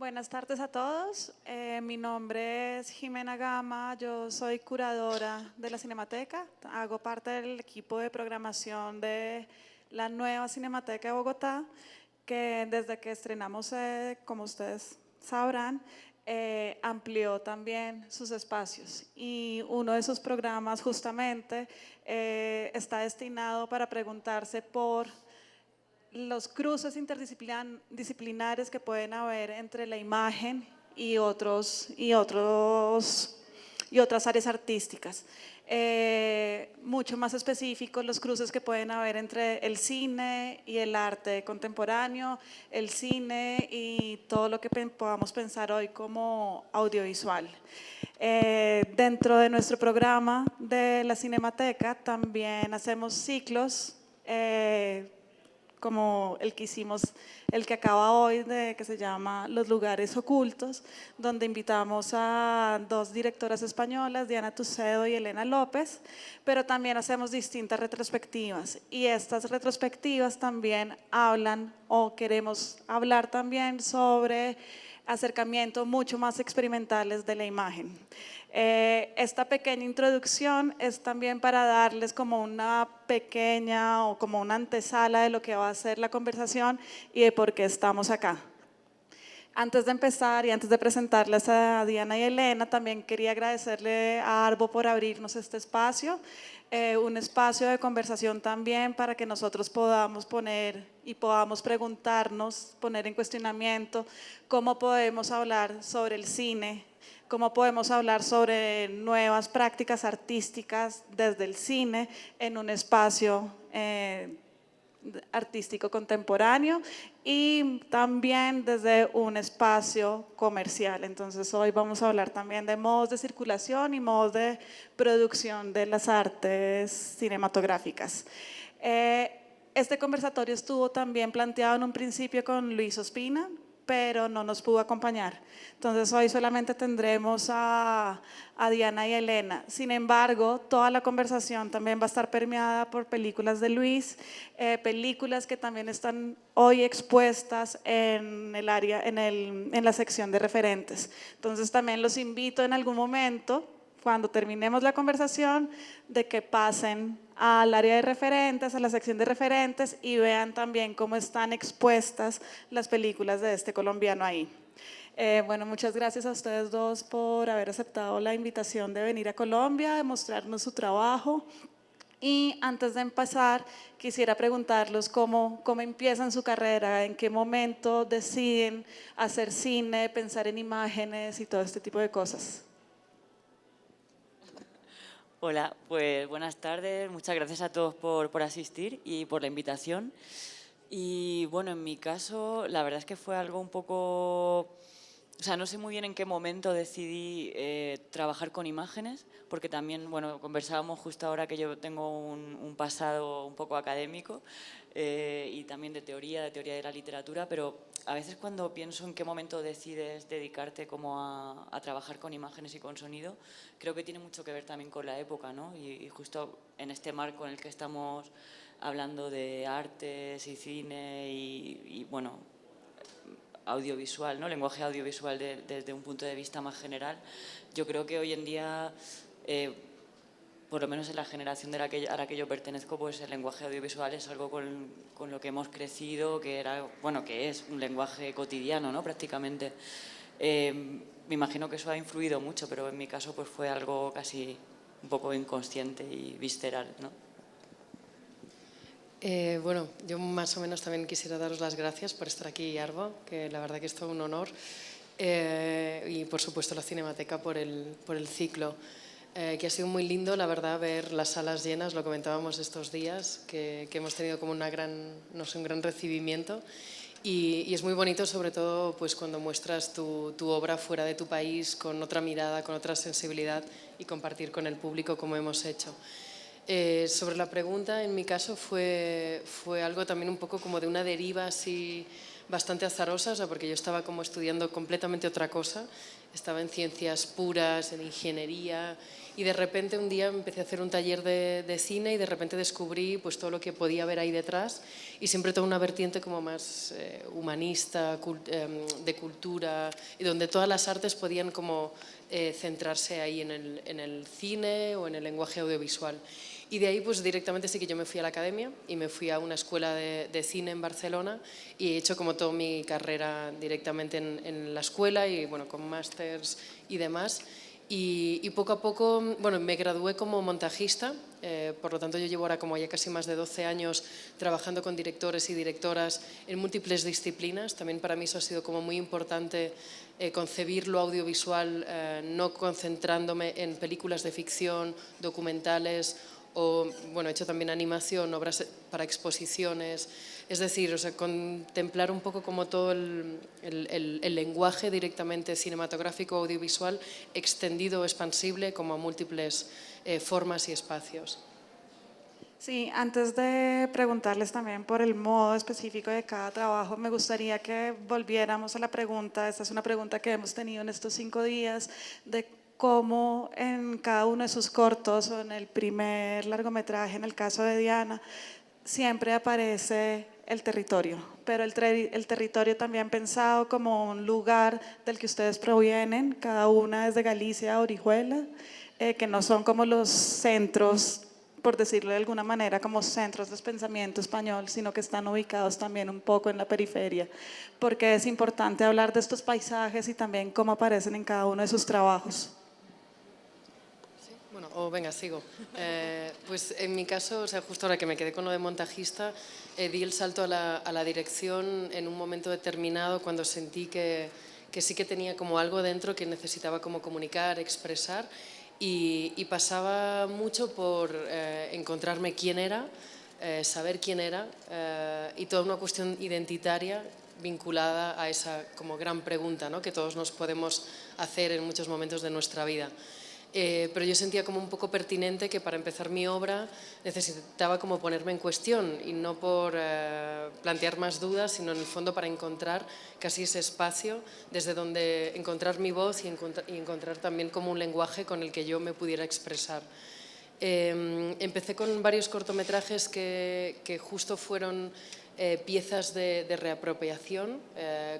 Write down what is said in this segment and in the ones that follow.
Buenas tardes a todos. Mi nombre es Jimena Gama, yo soy curadora de la Cinemateca, hago parte del equipo de programación de la nueva Cinemateca de Bogotá, que desde que estrenamos, como ustedes sabrán, amplió también sus espacios y uno de sus programas justamente está destinado para preguntarse por los cruces interdisciplinares que pueden haber entre la imagen y otras áreas artísticas. Mucho más específicos los cruces que pueden haber entre el cine y el arte contemporáneo, el cine y todo lo que podamos pensar hoy como audiovisual. Dentro de nuestro programa de la Cinemateca también hacemos ciclos como el que hicimos, el que acaba hoy, que se llama Los lugares ocultos, donde invitamos a dos directoras españolas, Diana Tucedo y Elena López, pero también hacemos distintas retrospectivas y estas retrospectivas también hablan o queremos hablar también sobre acercamientos mucho más experimentales de la imagen. Esta pequeña introducción es también para darles como una pequeña o como una antesala de lo que va a ser la conversación y de por qué estamos acá. Antes de empezar y antes de presentarles a Diana y Elena, también quería agradecerle a Arbo por abrirnos este espacio, un espacio de conversación también para que nosotros podamos poner y podamos preguntarnos, poner en cuestionamiento cómo podemos hablar sobre el cine, cómo podemos hablar sobre nuevas prácticas artísticas desde el cine en un espacio artístico contemporáneo y también desde un espacio comercial. Entonces hoy vamos a hablar también de modos de circulación y modos de producción de las artes cinematográficas. Este conversatorio estuvo también planteado en un principio con Luis Ospina, pero no nos pudo acompañar. Entonces hoy solamente tendremos a Diana y Elena. Sin embargo, toda la conversación también va a estar permeada por películas de Luis, películas que también están hoy expuestas en el área, en la sección de referentes. Entonces también los invito en algún momento, cuando terminemos la conversación, de que pasen al área de referentes, a la sección de referentes y vean también cómo están expuestas las películas de este colombiano ahí. Bueno, muchas gracias a ustedes dos por haber aceptado la invitación de venir a Colombia, de mostrarnos su trabajo. Y antes de empezar, quisiera preguntarles cómo empiezan su carrera, en qué momento deciden hacer cine, pensar en imágenes y todo este tipo de cosas. Hola, pues buenas tardes, muchas gracias a todos por asistir y por la invitación. Y bueno, en mi caso, la verdad es que fue algo un poco… O sea, no sé muy bien en qué momento decidí trabajar con imágenes, porque también, bueno, conversábamos justo ahora que yo tengo un pasado un poco académico y también de teoría de la literatura, pero a veces cuando pienso en qué momento decides dedicarte como a trabajar con imágenes y con sonido, creo que tiene mucho que ver también con la época, ¿no? Y justo en este marco en el que estamos hablando de artes y cine y bueno, audiovisual, ¿no? Lenguaje audiovisual desde un punto de vista más general. Yo creo que hoy en día, por lo menos en la generación a la que yo pertenezco, pues el lenguaje audiovisual es algo con lo que hemos crecido, que era, bueno, que es un lenguaje cotidiano, ¿no? Prácticamente. Me imagino que eso ha influido mucho, pero en mi caso pues fue algo casi un poco inconsciente y visceral, ¿no? Bueno, yo más o menos también quisiera daros las gracias por estar aquí, Arbo, que la verdad que es todo un honor. Y por supuesto la Cinemateca por el ciclo, que ha sido muy lindo, la verdad, ver las salas llenas, lo comentábamos estos días, que hemos tenido como un gran recibimiento. Y es muy bonito, sobre todo, pues cuando muestras tu obra fuera de tu país, con otra mirada, con otra sensibilidad y compartir con el público como hemos hecho. Sobre la pregunta, en mi caso fue algo también un poco como de una deriva así bastante azarosa, o sea, porque yo estaba como estudiando completamente otra cosa, estaba en ciencias puras, en ingeniería, y de repente un día empecé a hacer un taller de cine y de repente descubrí pues todo lo que podía haber ahí detrás, y siempre toda una vertiente como más humanista, de cultura, y donde todas las artes podían como centrarse ahí en el cine o en el lenguaje audiovisual. Y de ahí pues directamente sí que yo me fui a la academia y me fui a una escuela de cine en Barcelona y he hecho como toda mi carrera directamente en la escuela y bueno, con másters y demás. Y poco a poco, bueno, me gradué como montajista, por lo tanto yo llevo ahora como ya casi más de 12 años trabajando con directores y directoras en múltiples disciplinas. También para mí eso ha sido como muy importante concebir lo audiovisual, no concentrándome en películas de ficción, documentales o, bueno, he hecho también animación, obras para exposiciones, es decir, o sea, contemplar un poco como todo el lenguaje directamente cinematográfico audiovisual extendido o expansible como a múltiples formas y espacios. Sí, antes de preguntarles también por el modo específico de cada trabajo, me gustaría que volviéramos a la pregunta, esta es una pregunta que hemos tenido en estos 5 días, de cómo en cada uno de sus cortos o en el primer largometraje, en el caso de Diana, siempre aparece el territorio, pero el territorio también pensado como un lugar del que ustedes provienen, cada una es de Galicia, Orihuela, que no son como los centros, por decirlo de alguna manera, como centros de pensamiento español, sino que están ubicados también un poco en la periferia, porque es importante hablar de estos paisajes y también cómo aparecen en cada uno de sus trabajos. Bueno, o venga, sigo. Pues en mi caso, o sea, justo ahora que me quedé con lo de montajista, di el salto a la dirección en un momento determinado cuando sentí que sí que tenía como algo dentro que necesitaba como comunicar, expresar y pasaba mucho por encontrarme quién era, saber quién era y toda una cuestión identitaria vinculada a esa como gran pregunta, ¿no?, que todos nos podemos hacer en muchos momentos de nuestra vida. Pero yo sentía como un poco pertinente que para empezar mi obra necesitaba como ponerme en cuestión y no por plantear más dudas, sino en el fondo para encontrar casi ese espacio desde donde encontrar mi voz y encontrar también como un lenguaje con el que yo me pudiera expresar. Empecé con varios cortometrajes que justo fueron piezas de reapropiación,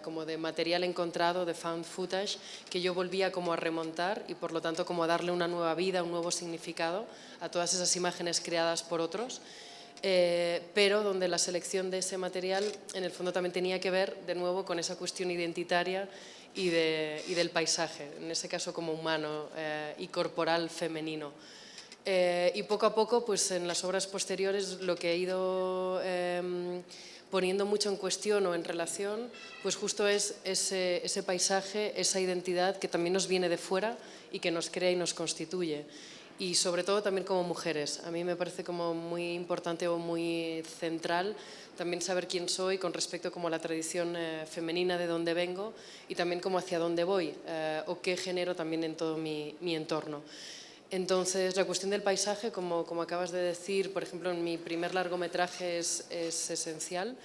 como de material encontrado, de found footage, que yo volvía como a remontar y por lo tanto como a darle una nueva vida, un nuevo significado a todas esas imágenes creadas por otros, pero donde la selección de ese material en el fondo también tenía que ver de nuevo con esa cuestión identitaria y del paisaje, en ese caso como humano y corporal femenino. Y poco a poco, pues en las obras posteriores, lo que he ido poniendo mucho en cuestión o en relación, pues justo es ese paisaje, esa identidad que también nos viene de fuera y que nos crea y nos constituye. Y sobre todo también como mujeres. A mí me parece como muy importante o muy central también saber quién soy con respecto como a la tradición femenina de dónde vengo y también como hacia dónde voy o qué genero también en todo mi entorno. Entonces, la cuestión del paisaje, como acabas de decir, por ejemplo, en mi primer largometraje es esencial,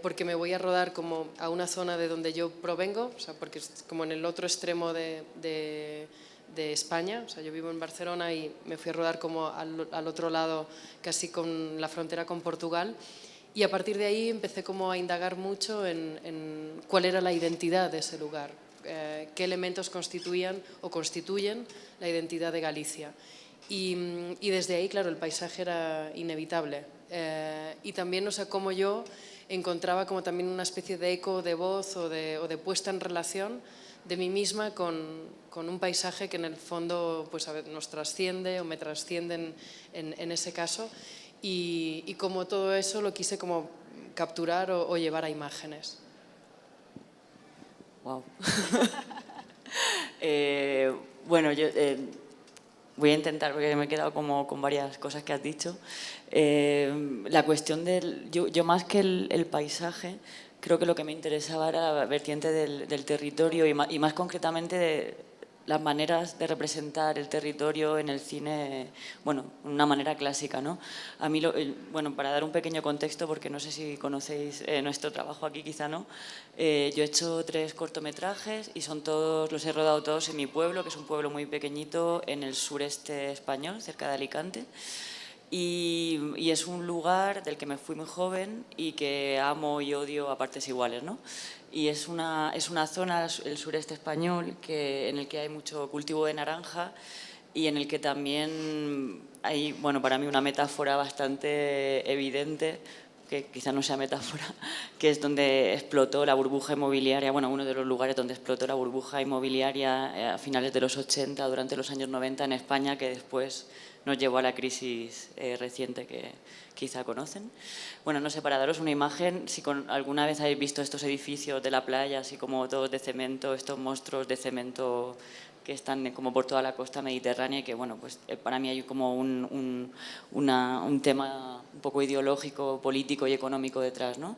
porque me voy a rodar como a una zona de donde yo provengo, o sea, porque es como en el otro extremo de España, o sea, yo vivo en Barcelona y me fui a rodar como al otro lado, casi con la frontera con Portugal, y a partir de ahí empecé como a indagar mucho en cuál era la identidad de ese lugar, qué elementos constituían o constituyen la identidad de Galicia. Y desde ahí, claro, el paisaje era inevitable. Y también, o sea, cómo yo encontraba como también una especie de eco de voz o de puesta en relación de mí misma con un paisaje que en el fondo pues, a ver, nos trasciende o me trasciende en ese caso. Y como todo eso lo quise como capturar o llevar a imágenes. Wow. Bueno, yo voy a intentar, porque me he quedado como con varias cosas que has dicho. La cuestión del... Yo más que el paisaje, creo que lo que me interesaba era la vertiente del territorio y más concretamente las maneras de representar el territorio en el cine, bueno, una manera clásica, ¿no? A mí, bueno, para dar un pequeño contexto, porque no sé si conocéis nuestro trabajo aquí, quizá no, yo he hecho 3 cortometrajes y los he rodado todos en mi pueblo, que es un pueblo muy pequeñito en el sureste español, cerca de Alicante. Y es un lugar del que me fui muy joven y que amo y odio a partes iguales, ¿no? Y es una zona, el sureste español, en el que hay mucho cultivo de naranja y en el que también hay, bueno, para mí una metáfora bastante evidente, que quizá no sea metáfora, que es donde explotó la burbuja inmobiliaria, bueno, uno de los lugares donde explotó la burbuja inmobiliaria a finales de los 80, durante los años 90 en España, que después nos llevó a la crisis reciente que quizá conocen. Bueno, no sé, para daros una imagen, si alguna vez habéis visto estos edificios de la playa, así como todos de cemento, estos monstruos de cemento que están como por toda la costa mediterránea y que, bueno, pues para mí hay como un tema un poco ideológico, político y económico detrás, ¿no?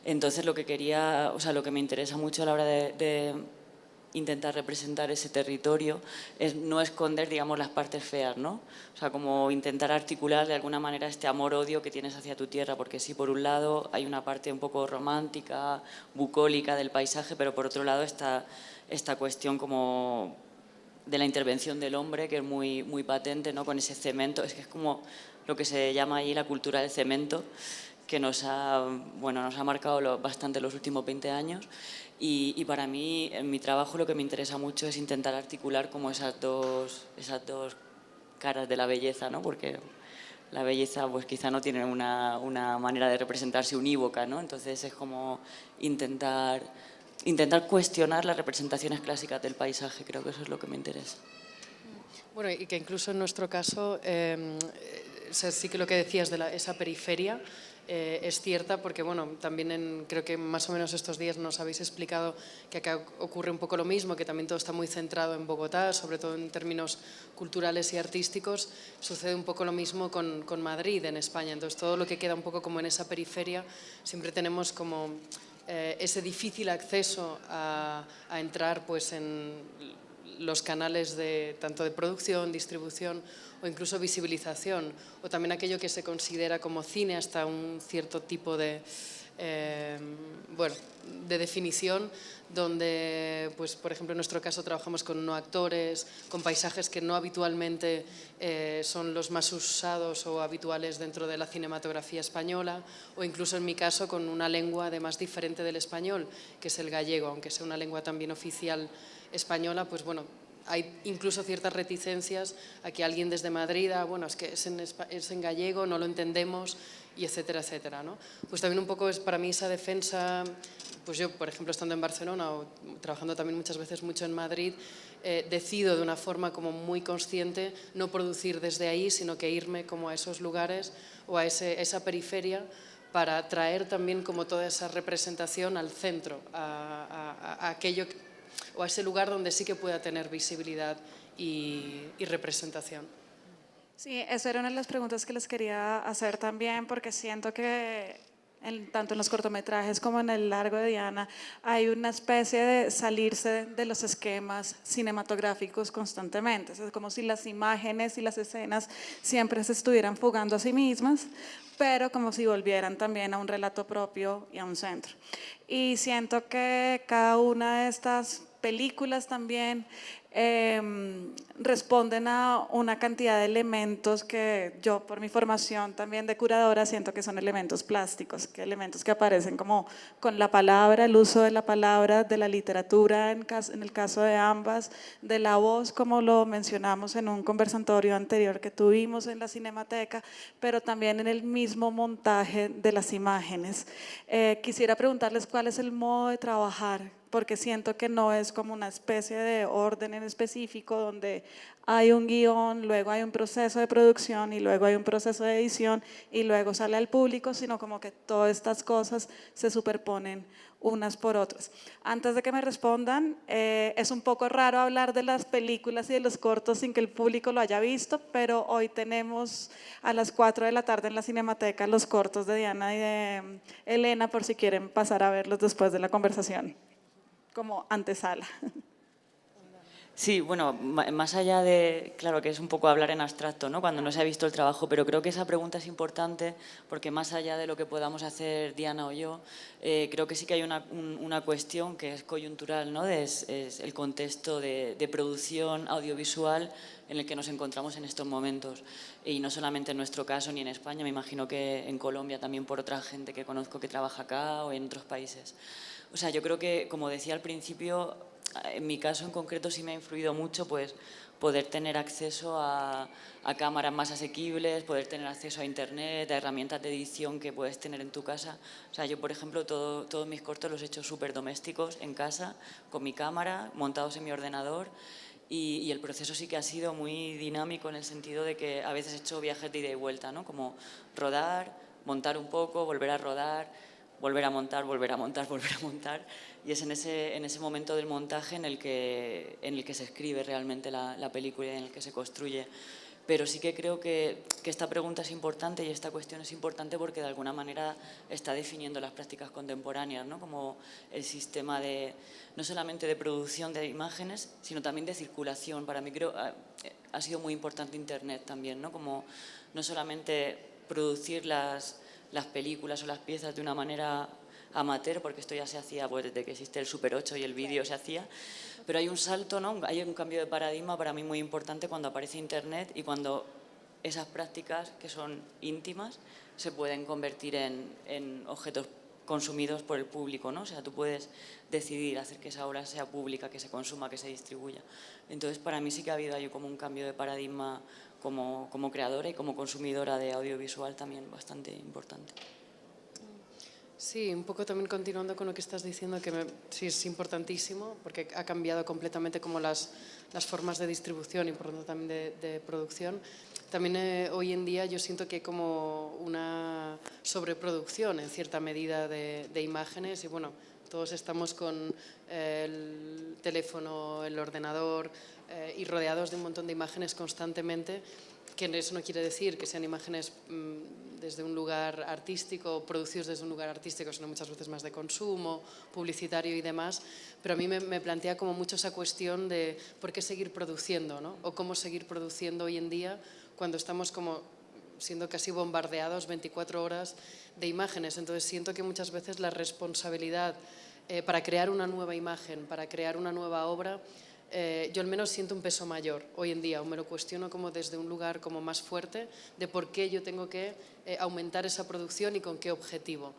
Entonces lo que quería, o sea, lo que me interesa mucho a la hora de intentar representar ese territorio es no esconder, digamos, las partes feas, ¿no? O sea, como intentar articular de alguna manera este amor-odio que tienes hacia tu tierra, porque sí, por un lado hay una parte un poco romántica, bucólica del paisaje, pero por otro lado está esta cuestión como de la intervención del hombre, que es muy, muy patente, ¿no? Con ese cemento, es que es como lo que se llama ahí la cultura del cemento, que nos ha marcado bastante los últimos 20 años. Y para mí, en mi trabajo, lo que me interesa mucho es intentar articular como esas dos caras de la belleza, ¿no? Porque la belleza pues quizá no tiene una manera de representarse unívoca, ¿no? Entonces es como intentar cuestionar las representaciones clásicas del paisaje, creo que eso es lo que me interesa. Bueno, y que incluso en nuestro caso, o sea, sí que lo que decías de esa periferia es cierta, porque bueno, también creo que más o menos estos días nos habéis explicado que acá ocurre un poco lo mismo, que también todo está muy centrado en Bogotá, sobre todo en términos culturales y artísticos. Sucede un poco lo mismo con Madrid en España, entonces todo lo que queda un poco como en esa periferia, siempre tenemos como ese difícil acceso a entrar pues en los canales tanto de producción, distribución o incluso visibilización, o también aquello que se considera como cine hasta un cierto tipo de definición, donde, pues, por ejemplo, en nuestro caso trabajamos con no actores, con paisajes que no habitualmente son los más usados o habituales dentro de la cinematografía española, o incluso en mi caso con una lengua además diferente del español, que es el gallego, aunque sea una lengua también oficial española, pues bueno, hay incluso ciertas reticencias a que alguien desde Madrid, bueno, es que es en gallego, no lo entendemos, y etcétera, etcétera, ¿no? Pues también un poco es para mí esa defensa, pues yo, por ejemplo, estando en Barcelona o trabajando también muchas veces mucho en Madrid, decido de una forma como muy consciente no producir desde ahí, sino que irme como a esos lugares o a esa periferia para traer también como toda esa representación al centro, a aquello o a ese lugar donde sí que pueda tener visibilidad y representación. Sí, esa era una de las preguntas que les quería hacer también, porque siento que tanto en los cortometrajes como en el largo de Diana hay una especie de salirse de los esquemas cinematográficos constantemente. Es como si las imágenes y las escenas siempre se estuvieran fugando a sí mismas, pero como si volvieran también a un relato propio y a un centro. Y siento que cada una de estas películas también responden a una cantidad de elementos que yo, por mi formación también de curadora, siento que son elementos plásticos, que elementos que aparecen como con la palabra, el uso de la palabra, de la literatura en el caso de ambas, de la voz, como lo mencionamos en un conversatorio anterior que tuvimos en la Cinemateca, pero también en el mismo montaje de las imágenes. Quisiera preguntarles cuál es el modo de trabajar, porque siento que no es como una especie de orden en específico donde hay un guión, luego hay un proceso de producción y luego hay un proceso de edición y luego sale al público, sino como que todas estas cosas se superponen unas por otras. Antes de que me respondan, es un poco raro hablar de las películas y de los cortos sin que el público lo haya visto, pero hoy tenemos a las 4 de la tarde en la Cinemateca los cortos de Diana y de Elena, por si quieren pasar a verlos después de la conversación, como antesala. Sí, bueno, más allá de, claro que es un poco hablar en abstracto, ¿no? Cuando no se ha visto el trabajo, pero creo que esa pregunta es importante porque más allá de lo que podamos hacer Diana o yo, creo que sí que hay una cuestión que es coyuntural, ¿no? Es el contexto de producción audiovisual en el que nos encontramos en estos momentos. Y no solamente en nuestro caso ni en España, me imagino que en Colombia también por otra gente que conozco que trabaja acá o en otros países. O sea, yo creo que, como decía al principio, en mi caso en concreto sí me ha influido mucho pues poder tener acceso a cámaras más asequibles, poder tener acceso a internet, a herramientas de edición que puedes tener en tu casa. O sea, yo por ejemplo todos mis cortos los he hecho súper domésticos en casa, con mi cámara, montados en mi ordenador. Y el proceso sí que ha sido muy dinámico en el sentido de que a veces he hecho viajes de ida y vuelta, ¿no? Como rodar, montar un poco, volver a rodar, volver a montar, volver a montar, volver a montar. Y es en ese momento del montaje en el que se escribe realmente la película y en el que se construye. Pero sí que creo que esta pregunta es importante y esta cuestión es importante porque de alguna manera está definiendo las prácticas contemporáneas, ¿no? Como el sistema de, no solamente de producción de imágenes, sino también de circulación. Para mí creo ha sido muy importante Internet también, ¿no? Como no solamente producir las películas o las piezas de una manera amateur, porque esto ya se hacía pues, desde que existe el Super 8 y el vídeo se hacía, pero hay un salto, ¿no? Hay un cambio de paradigma para mí muy importante cuando aparece Internet y cuando esas prácticas que son íntimas se pueden convertir en objetos consumidos por el público, ¿no? O sea, tú puedes decidir hacer que esa obra sea pública, que se consuma, que se distribuya. Entonces, para mí sí que ha habido ahí como un cambio de paradigma como creadora y como consumidora de audiovisual también bastante importante. Sí, un poco también continuando con lo que estás diciendo, que sí es importantísimo porque ha cambiado completamente como las formas de distribución y por lo tanto también de producción. También hoy en día yo siento que hay como una sobreproducción en cierta medida de imágenes y bueno, todos estamos con el teléfono, el ordenador y rodeados de un montón de imágenes constantemente, que eso no quiere decir que sean imágenes desde un lugar artístico, producidos desde un lugar artístico, sino muchas veces más de consumo, publicitario y demás. Pero a mí me plantea como mucho esa cuestión de por qué seguir produciendo, ¿no? O cómo seguir produciendo hoy en día cuando estamos como siendo casi bombardeados 24 horas de imágenes. Entonces siento que muchas veces la responsabilidad para crear una nueva imagen, para crear una nueva obra, yo al menos siento un peso mayor hoy en día, o me lo cuestiono como desde un lugar como más fuerte de por qué yo tengo que aumentar esa producción y con qué objetivo.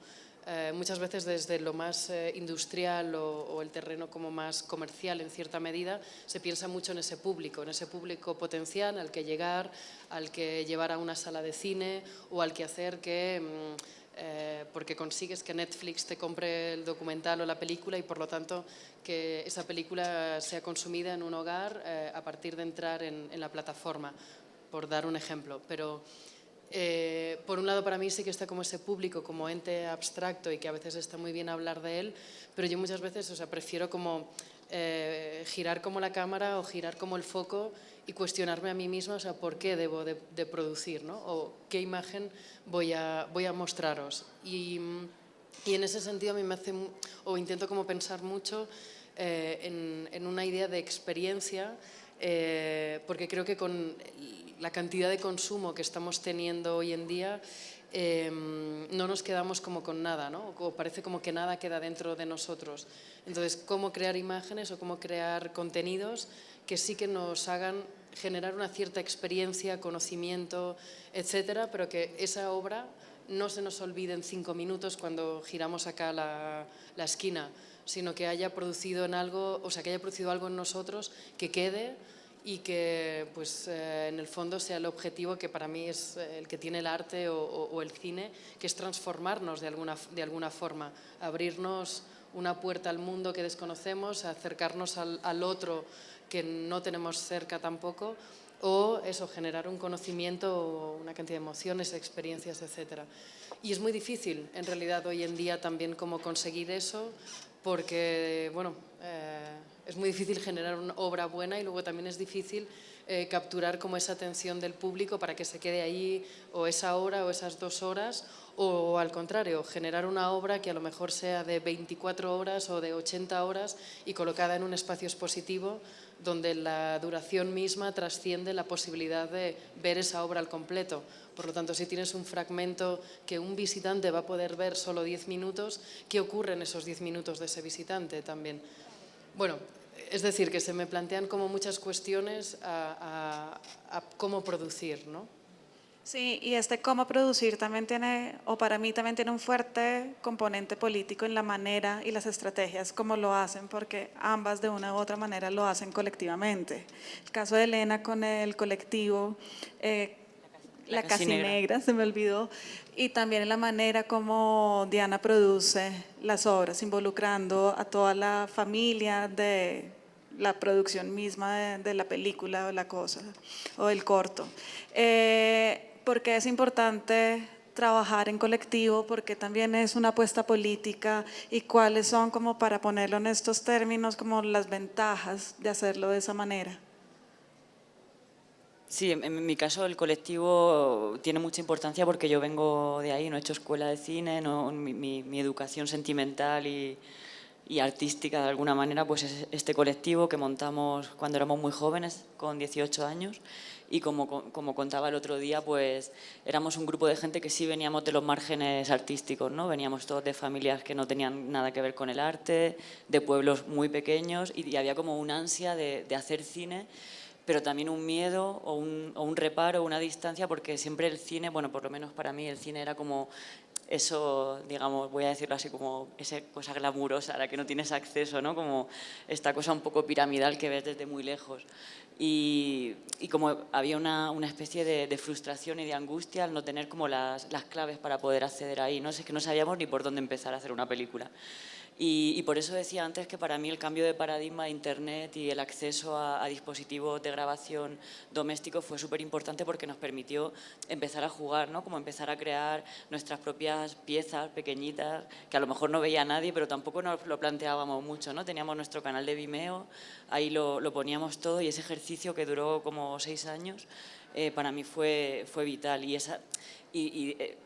Muchas veces desde lo más industrial o el terreno como más comercial en cierta medida se piensa mucho en ese público potencial al que llegar, al que llevar a una sala de cine o al que hacer que porque consigues que Netflix te compre el documental o la película y por lo tanto que esa película sea consumida en un hogar a partir de entrar en la plataforma, por dar un ejemplo. Pero por un lado para mí sí que está como ese público como ente abstracto y que a veces está muy bien hablar de él, pero yo muchas veces prefiero como girar como la cámara o girar como el foco y cuestionarme a mí misma, por qué debo de producir, ¿no? O qué imagen voy a mostraros. Y en ese sentido a mí me hace, o intento como pensar mucho en una idea de experiencia, porque creo que con la cantidad de consumo que estamos teniendo hoy en día, no nos quedamos como con nada, ¿no? O parece como que nada queda dentro de nosotros. Entonces, ¿cómo crear imágenes o cómo crear contenidos que sí que nos hagan generar una cierta experiencia, conocimiento, etcétera, pero que esa obra no se nos olvide en 5 minutos cuando giramos acá la esquina, sino que haya producido en algo, que haya producido algo en nosotros que quede y que pues en el fondo sea el objetivo que para mí es el que tiene el arte o el cine, que es transformarnos de alguna forma, abrirnos una puerta al mundo que desconocemos, acercarnos al otro que no tenemos cerca tampoco, o eso, generar un conocimiento, una cantidad de emociones, experiencias, etc. Y es muy difícil, en realidad, hoy en día también cómo conseguir eso, porque, bueno, es muy difícil generar una obra buena y luego también es difícil capturar como esa atención del público para que se quede ahí o esa hora o esas 2 horas, o al contrario, generar una obra que a lo mejor sea de 24 horas o de 80 horas y colocada en un espacio expositivo donde la duración misma trasciende la posibilidad de ver esa obra al completo. Por lo tanto, si tienes un fragmento que un visitante va a poder ver solo 10 minutos, ¿qué ocurre en esos 10 minutos de ese visitante también? Bueno, es decir, que se me plantean como muchas cuestiones a cómo producir, ¿no? Sí, y este cómo producir también tiene, o para mí también tiene un fuerte componente político en la manera y las estrategias como lo hacen, porque ambas de una u otra manera lo hacen colectivamente. El caso de Elena con el colectivo, La Casi Negra, se me olvidó, y también en la manera como Diana produce las obras, involucrando a toda la familia de la producción misma de la película o la cosa, o el corto. ¿Por qué es importante trabajar en colectivo? Porque también es una apuesta política, y cuáles son, como para ponerlo en estos términos, como las ventajas de hacerlo de esa manera. Sí, en mi caso el colectivo tiene mucha importancia porque yo vengo de ahí, no he hecho escuela de cine, no, mi educación sentimental y artística de alguna manera pues es este colectivo que montamos cuando éramos muy jóvenes, con 18 años, y como contaba el otro día, pues éramos un grupo de gente que sí veníamos de los márgenes artísticos, ¿no? Veníamos todos de familias que no tenían nada que ver con el arte, de pueblos muy pequeños, y había como una ansia de hacer cine, pero también un miedo o un reparo, una distancia, porque siempre el cine, bueno, por lo menos para mí el cine era como eso, digamos, voy a decirlo así, como esa cosa glamurosa a la que no tienes acceso, ¿no? Como esta cosa un poco piramidal que ves desde muy lejos. Y como había una especie de frustración y de angustia al no tener como las claves para poder acceder ahí, ¿no? Es que no sabíamos ni por dónde empezar a hacer una película. Y por eso decía antes que para mí el cambio de paradigma de Internet y el acceso a dispositivos de grabación domésticos fue súper importante, porque nos permitió empezar a jugar, ¿no? Como empezar a crear nuestras propias piezas pequeñitas, que a lo mejor no veía nadie, pero tampoco nos lo planteábamos mucho, ¿no? Teníamos nuestro canal de Vimeo, ahí lo poníamos todo, y ese ejercicio que duró como 6 años, para mí fue vital.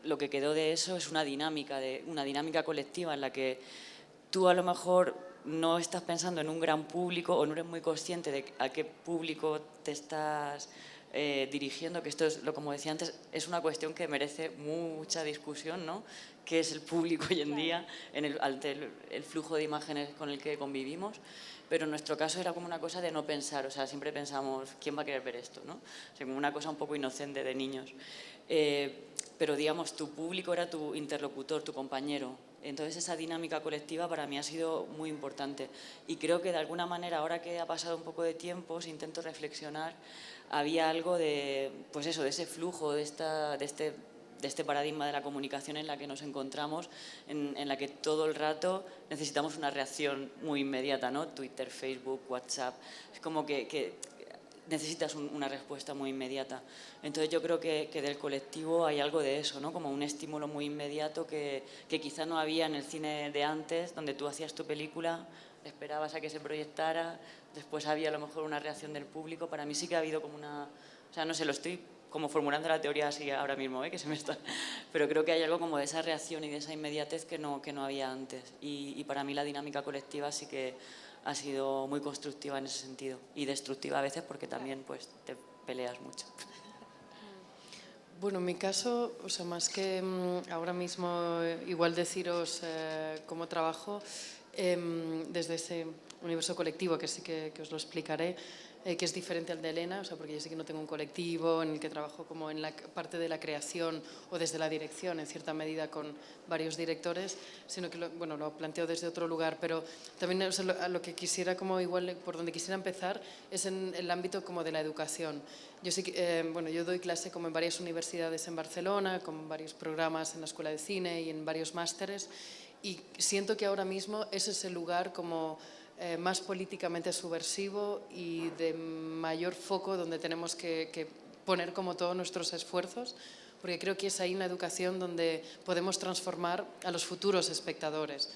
Lo que quedó de eso es una dinámica colectiva en la que tú a lo mejor no estás pensando en un gran público o no eres muy consciente de a qué público te estás dirigiendo, que esto es, como decía antes, es una cuestión que merece mucha discusión, ¿no? ¿Qué es el público hoy en día ante el flujo de imágenes con el que convivimos? Pero en nuestro caso era como una cosa de no pensar, o sea, siempre pensamos, ¿quién va a querer ver esto, no? O sea, como una cosa un poco inocente de niños. Pero digamos, tu público era tu interlocutor, tu compañero. Entonces esa dinámica colectiva para mí ha sido muy importante, y creo que de alguna manera, ahora que ha pasado un poco de tiempo, si intento reflexionar, había algo de, pues eso, de ese flujo, de este paradigma de la comunicación en la que nos encontramos, en la que todo el rato necesitamos una reacción muy inmediata, ¿no? Twitter, Facebook, WhatsApp, es como que necesitas una respuesta muy inmediata. Entonces yo creo que del colectivo hay algo de eso, ¿no? Como un estímulo muy inmediato que quizá no había en el cine de antes, donde tú hacías tu película, esperabas a que se proyectara, después había a lo mejor una reacción del público. Para mí sí que ha habido como una... O sea, no sé, lo estoy como formulando la teoría así ahora mismo, que se me está... Pero creo que hay algo como de esa reacción y de esa inmediatez que no había antes. Y para mí la dinámica colectiva sí que ha sido muy constructiva en ese sentido, y destructiva a veces porque también pues te peleas mucho. Bueno, en mi caso, o sea, más que ahora mismo igual deciros cómo trabajo, desde ese universo colectivo, que sí que os lo explicaré, que es diferente al de Elena, o sea, porque yo sí que no tengo un colectivo en el que trabajo como en la parte de la creación o desde la dirección, en cierta medida con varios directores, sino que lo planteo desde otro lugar, pero también, o sea, a lo que quisiera, como igual por donde quisiera empezar, es en el ámbito como de la educación. Yo sí que, yo doy clase como en varias universidades en Barcelona, con varios programas en la Escuela de Cine y en varios másteres, y siento que ahora mismo ese es el lugar como más políticamente subversivo y de mayor foco donde tenemos que poner como todos nuestros esfuerzos, porque creo que es ahí en la educación donde podemos transformar a los futuros espectadores,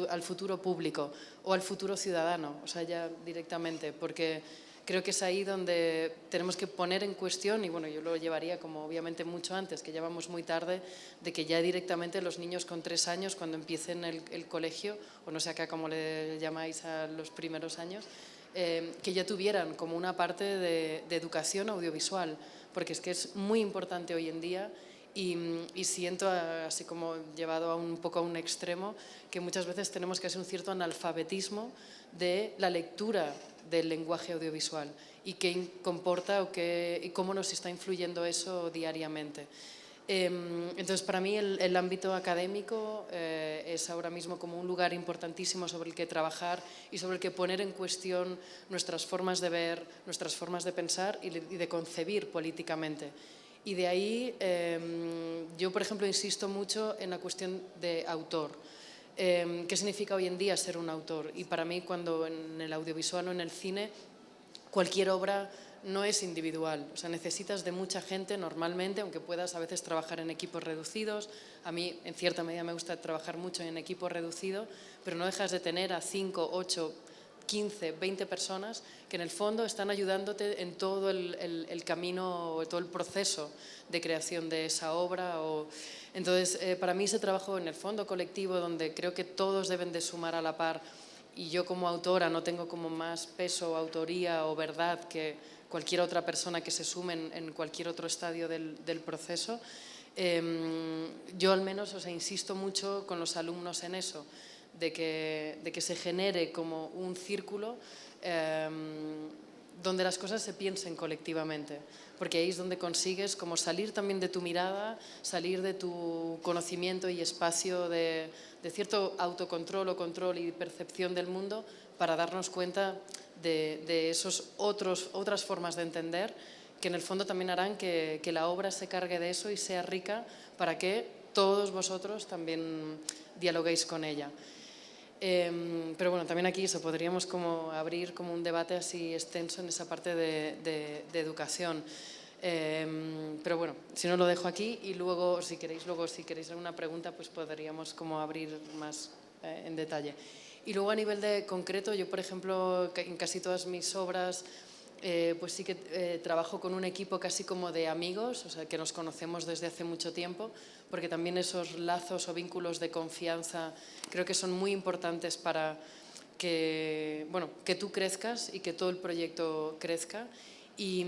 al futuro público o al futuro ciudadano, o sea, ya directamente, porque creo que es ahí donde tenemos que poner en cuestión, y bueno, yo lo llevaría como obviamente mucho antes, que ya vamos muy tarde, de que ya directamente los niños con 3 años, cuando empiecen el colegio, o no sé acá cómo le llamáis a los primeros años, que ya tuvieran como una parte de educación audiovisual, porque es que es muy importante hoy en día y siento, así como llevado un poco a un extremo, que muchas veces tenemos que hacer un cierto analfabetismo de la lectura del lenguaje audiovisual y qué comporta y cómo nos está influyendo eso diariamente. Entonces, para mí el ámbito académico es ahora mismo como un lugar importantísimo sobre el que trabajar y sobre el que poner en cuestión nuestras formas de ver, nuestras formas de pensar y de concebir políticamente. Y de ahí yo, por ejemplo, insisto mucho en la cuestión de autor. ¿Qué significa hoy en día ser un autor? Y para mí, cuando en el audiovisual o en el cine, cualquier obra no es individual, o sea, necesitas de mucha gente normalmente, aunque puedas a veces trabajar en equipos reducidos. A mí, en cierta medida, me gusta trabajar mucho en equipo reducido, pero no dejas de tener a 5, 8, 15, 20 personas que en el fondo están ayudándote en todo el camino, todo el proceso de creación de esa obra. Entonces, para mí ese trabajo en el fondo colectivo, donde creo que todos deben de sumar a la par, y yo como autora no tengo como más peso, autoría o verdad que cualquier otra persona que se sume en cualquier otro estadio del proceso, yo al menos, o sea, insisto mucho con los alumnos en eso, de que se genere como un círculo donde las cosas se piensen colectivamente, porque ahí es donde consigues como salir también de tu mirada, salir de tu conocimiento y espacio de cierto autocontrol o control y percepción del mundo para darnos cuenta de esas otras formas de entender que en el fondo también harán que la obra se cargue de eso y sea rica para que todos vosotros también dialoguéis con ella. Pero bueno, también aquí eso, podríamos como abrir como un debate así extenso en esa parte de educación. Pero bueno, si no lo dejo aquí y luego si queréis alguna pregunta, pues podríamos como abrir más en detalle. Y luego a nivel de concreto, yo por ejemplo en casi todas mis obras pues sí que trabajo con un equipo casi como de amigos, o sea, que nos conocemos desde hace mucho tiempo, porque también esos lazos o vínculos de confianza creo que son muy importantes para que tú crezcas y que todo el proyecto crezca. Y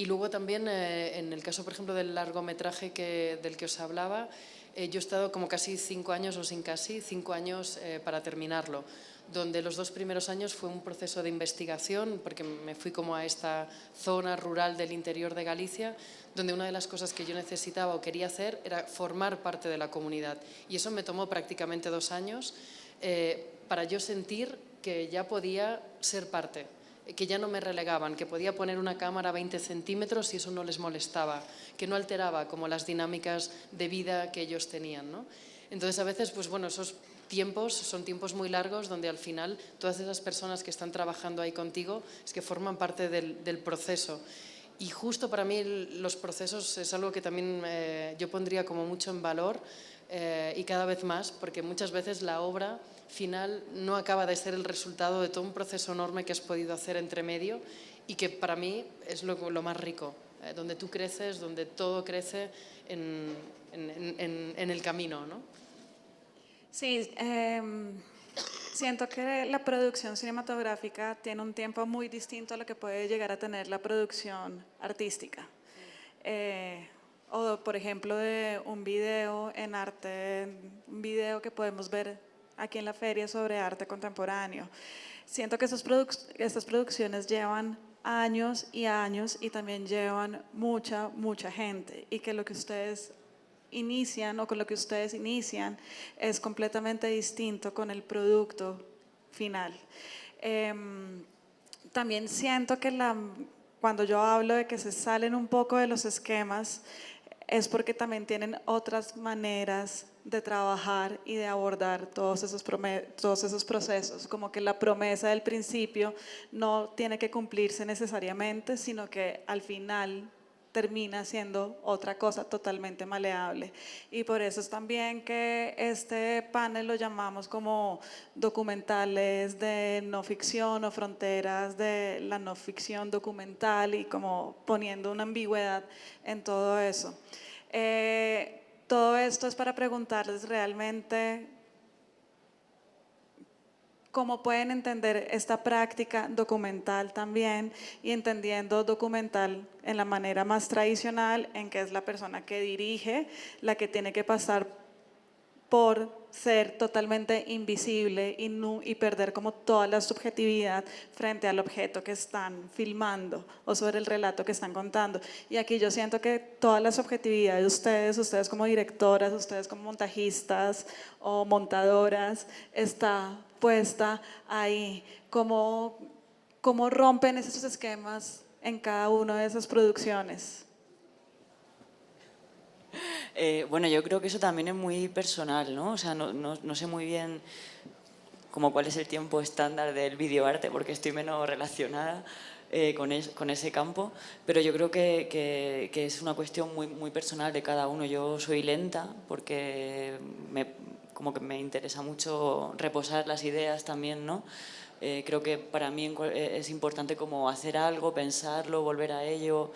luego también, en el caso, por ejemplo, del largometraje del que os hablaba, yo he estado como casi 5 años, o sin casi 5 años para terminarlo, donde los 2 primeros años fue un proceso de investigación, porque me fui como a esta zona rural del interior de Galicia, donde una de las cosas que yo necesitaba o quería hacer era formar parte de la comunidad. Y eso me tomó prácticamente 2 años para yo sentir que ya podía ser parte, que ya no me relegaban, que podía poner una cámara a 20 centímetros y eso no les molestaba, que no alteraba como las dinámicas de vida que ellos tenían, ¿no? Entonces, a veces, pues bueno, esos tiempos son tiempos muy largos donde al final todas esas personas que están trabajando ahí contigo es que forman parte del proceso. Y justo para mí los procesos es algo que también yo pondría como mucho en valor y cada vez más, porque muchas veces la obra final no acaba de ser el resultado de todo un proceso enorme que has podido hacer entre medio y que para mí es lo más rico, donde tú creces, donde todo crece en el camino, ¿no? Sí, siento que la producción cinematográfica tiene un tiempo muy distinto a lo que puede llegar a tener la producción artística. O, por ejemplo, de un video en arte, un video que podemos ver aquí en la feria sobre arte contemporáneo. Siento que estas producciones llevan años y años y también llevan mucha gente y que lo que ustedes inician o con lo que ustedes inician es completamente distinto con el producto final. También siento que cuando yo hablo de que se salen un poco de los esquemas es porque también tienen otras maneras de trabajar y de abordar todos esos procesos, como que la promesa del principio no tiene que cumplirse necesariamente, sino que al final termina siendo otra cosa totalmente maleable. Y por eso es también que este panel lo llamamos como documentales de no ficción o fronteras de la no ficción documental y como poniendo una ambigüedad en todo eso. Todo esto es para preguntarles realmente cómo pueden entender esta práctica documental también y entendiendo documental en la manera más tradicional, en que es la persona que dirige, la que tiene que pasar por ser totalmente invisible y perder como toda la subjetividad frente al objeto que están filmando o sobre el relato que están contando. Y aquí yo siento que toda la subjetividad de ustedes como directoras, ustedes como montajistas o montadoras, está puesta ahí. ¿Cómo rompen esos esquemas en cada una de esas producciones? Bueno, yo creo que eso también es muy personal, ¿no? O sea, no sé muy bien como cuál es el tiempo estándar del videoarte, porque estoy menos relacionada con ese campo, pero yo creo que es una cuestión muy personal de cada uno. Yo soy lenta porque como que me interesa mucho reposar las ideas también, ¿no? Creo que para mí es importante como hacer algo, pensarlo, volver a ello,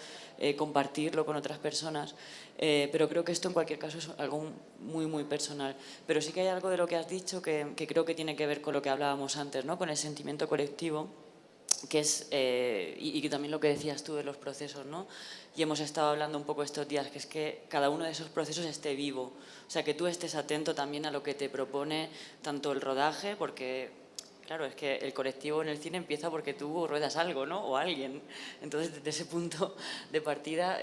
compartirlo con otras personas. Pero creo que esto en cualquier caso es algo muy personal. Pero sí que hay algo de lo que has dicho que creo que tiene que ver con lo que hablábamos antes, ¿no? Con el sentimiento colectivo, que es, y también lo que decías tú de los procesos, ¿no? Y hemos estado hablando un poco estos días, que es que cada uno de esos procesos esté vivo. O sea, que tú estés atento también a lo que te propone tanto el rodaje, porque claro, es que el colectivo en el cine empieza porque tú ruedas algo, ¿no? O alguien. Entonces, desde ese punto de partida,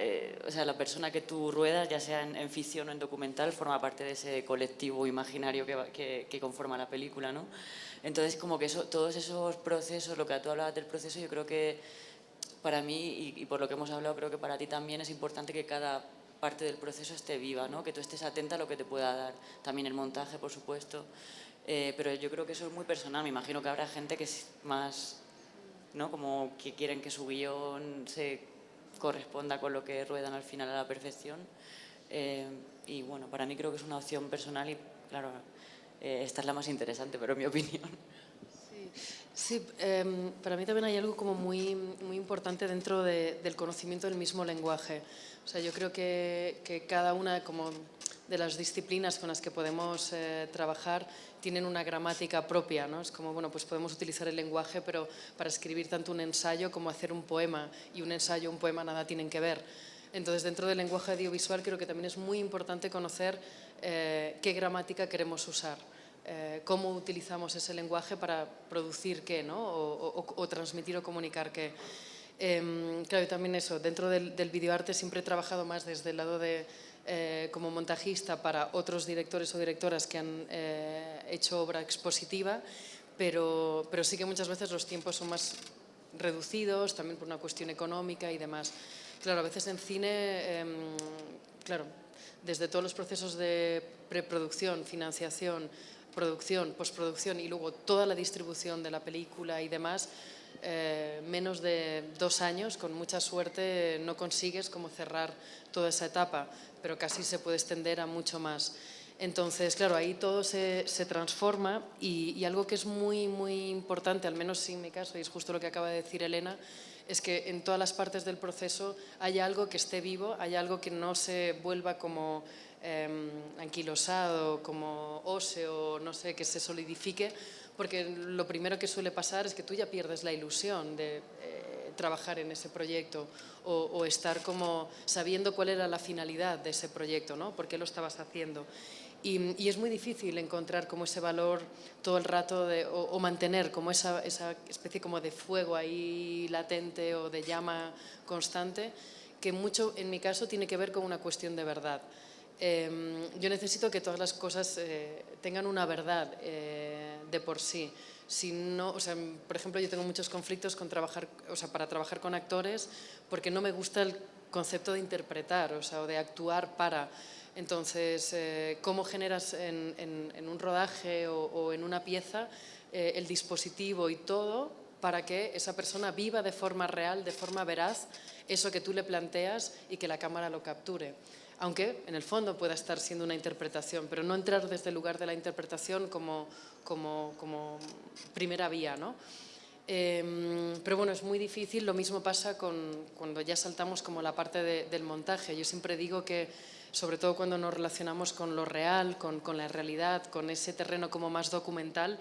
o sea, la persona que tú ruedas, ya sea en ficción o en documental, forma parte de ese colectivo imaginario que conforma la película, ¿no? Entonces, como que todos esos procesos, lo que tú hablabas del proceso, yo creo que para mí, y por lo que hemos hablado, creo que para ti también es importante que cada parte del proceso esté viva, ¿no? Que tú estés atenta a lo que te pueda dar. También el montaje, por supuesto. Pero yo creo que eso es muy personal. Me imagino que habrá gente que es más, ¿no? Como que quieren que su guión se corresponda con lo que ruedan al final a la perfección. Y bueno, para mí creo que es una opción personal y, claro, esta es la más interesante, pero en mi opinión. Sí, para mí también hay algo como muy importante dentro del conocimiento del mismo lenguaje. O sea, yo creo que cada una como de las disciplinas con las que podemos trabajar tienen una gramática propia, ¿no? Es como, bueno, pues podemos utilizar el lenguaje, pero para escribir tanto un ensayo como hacer un poema, y un ensayo, un poema, nada tienen que ver. Entonces, dentro del lenguaje audiovisual creo que también es muy importante conocer qué gramática queremos usar. Cómo utilizamos ese lenguaje para producir qué, ¿no? O transmitir o comunicar qué. Claro, y también eso, dentro del videoarte siempre he trabajado más desde el lado de como montajista para otros directores o directoras que han hecho obra expositiva, pero sí que muchas veces los tiempos son más reducidos, también por una cuestión económica y demás. Claro, a veces en cine, claro, desde todos los procesos de preproducción, financiación, producción, postproducción y luego toda la distribución de la película y demás, menos de 2 años, con mucha suerte, no consigues como cerrar toda esa etapa, pero casi se puede extender a mucho más. Entonces, claro, ahí todo se transforma y algo que es muy importante, al menos en mi caso, y es justo lo que acaba de decir Elena, es que en todas las partes del proceso haya algo que esté vivo, haya algo que no se vuelva como anquilosado, como óseo, no sé, que se solidifique, porque lo primero que suele pasar es que tú ya pierdes la ilusión de trabajar en ese proyecto o estar como sabiendo cuál era la finalidad de ese proyecto, ¿no? ¿Por qué lo estabas haciendo? Y es muy difícil encontrar como ese valor todo el rato o mantener como esa especie como de fuego ahí latente o de llama constante, que mucho en mi caso tiene que ver con una cuestión de verdad. Yo necesito que todas las cosas tengan una verdad de por sí. Si no, o sea, por ejemplo, yo tengo muchos conflictos con trabajar, o sea, para trabajar con actores porque no me gusta el concepto de interpretar, o sea, o de actuar para. Entonces, ¿cómo generas en un rodaje o en una pieza el dispositivo y todo para que esa persona viva de forma real, de forma veraz, eso que tú le planteas y que la cámara lo capture? Aunque en el fondo pueda estar siendo una interpretación, pero no entrar desde el lugar de la interpretación como primera vía, ¿no? Pero bueno, es muy difícil. Lo mismo pasa cuando ya saltamos como la parte del montaje. Yo siempre digo que sobre todo cuando nos relacionamos con lo real, con la realidad, con ese terreno como más documental,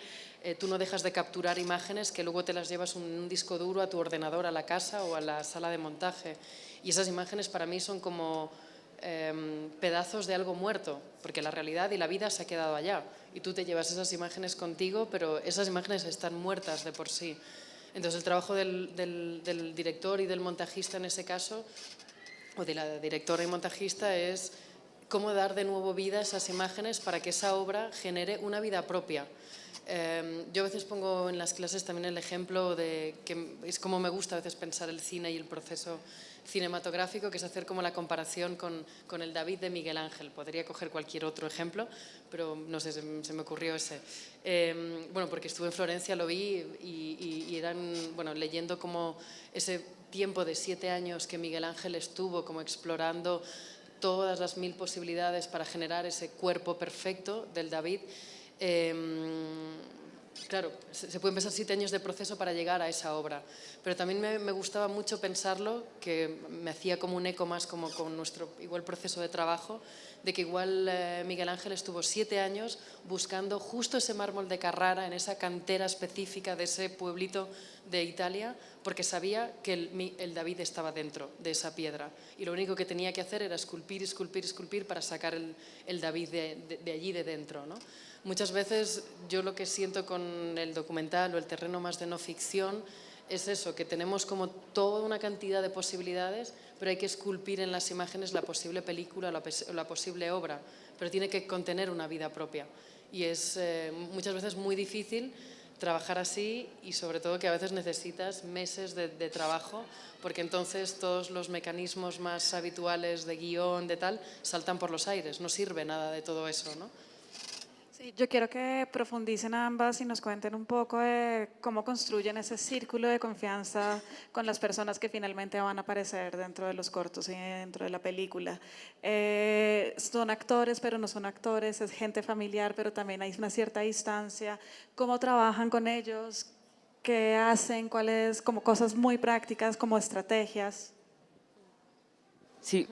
tú no dejas de capturar imágenes que luego te las llevas en un disco duro a tu ordenador, a la casa o a la sala de montaje. Y esas imágenes para mí son como pedazos de algo muerto, porque la realidad y la vida se ha quedado allá. Y tú te llevas esas imágenes contigo, pero esas imágenes están muertas de por sí. Entonces el trabajo del director y del montajista en ese caso, o de la directora y montajista, es cómo dar de nuevo vida a esas imágenes para que esa obra genere una vida propia. Yo a veces pongo en las clases también el ejemplo de que es como me gusta a veces pensar el cine y el proceso cinematográfico, que es hacer como la comparación con el David de Miguel Ángel. Podría coger cualquier otro ejemplo, pero no sé, se me ocurrió ese. Bueno, porque estuve en Florencia, lo vi y eran, bueno, leyendo como ese tiempo de 7 años que Miguel Ángel estuvo como explorando todas las 1000 posibilidades para generar ese cuerpo perfecto del David. Claro, se pueden pasar 7 años de proceso para llegar a esa obra, pero también me gustaba mucho pensarlo, que me hacía como un eco más como con nuestro igual proceso de trabajo, de que igual Miguel Ángel estuvo 7 años buscando justo ese mármol de Carrara en esa cantera específica de ese pueblito de Italia, porque sabía que el David estaba dentro de esa piedra y lo único que tenía que hacer era esculpir, esculpir, esculpir para sacar el David de allí de dentro, ¿no? Muchas veces yo lo que siento con el documental o el terreno más de no ficción es eso, que tenemos como toda una cantidad de posibilidades, pero hay que esculpir en las imágenes la posible película o la posible obra, pero tiene que contener una vida propia. Y es muchas veces muy difícil trabajar así y sobre todo que a veces necesitas meses de trabajo, porque entonces todos los mecanismos más habituales de guión, de tal, saltan por los aires, no sirve nada de todo eso, ¿no? Sí, yo quiero que profundicen ambas y nos cuenten un poco de cómo construyen ese círculo de confianza con las personas que finalmente van a aparecer dentro de los cortos y dentro de la película. Son actores, pero no son actores, es gente familiar, pero también hay una cierta distancia. ¿Cómo trabajan con ellos? ¿Qué hacen? ¿Cuáles? Como cosas muy prácticas, como estrategias. Sí,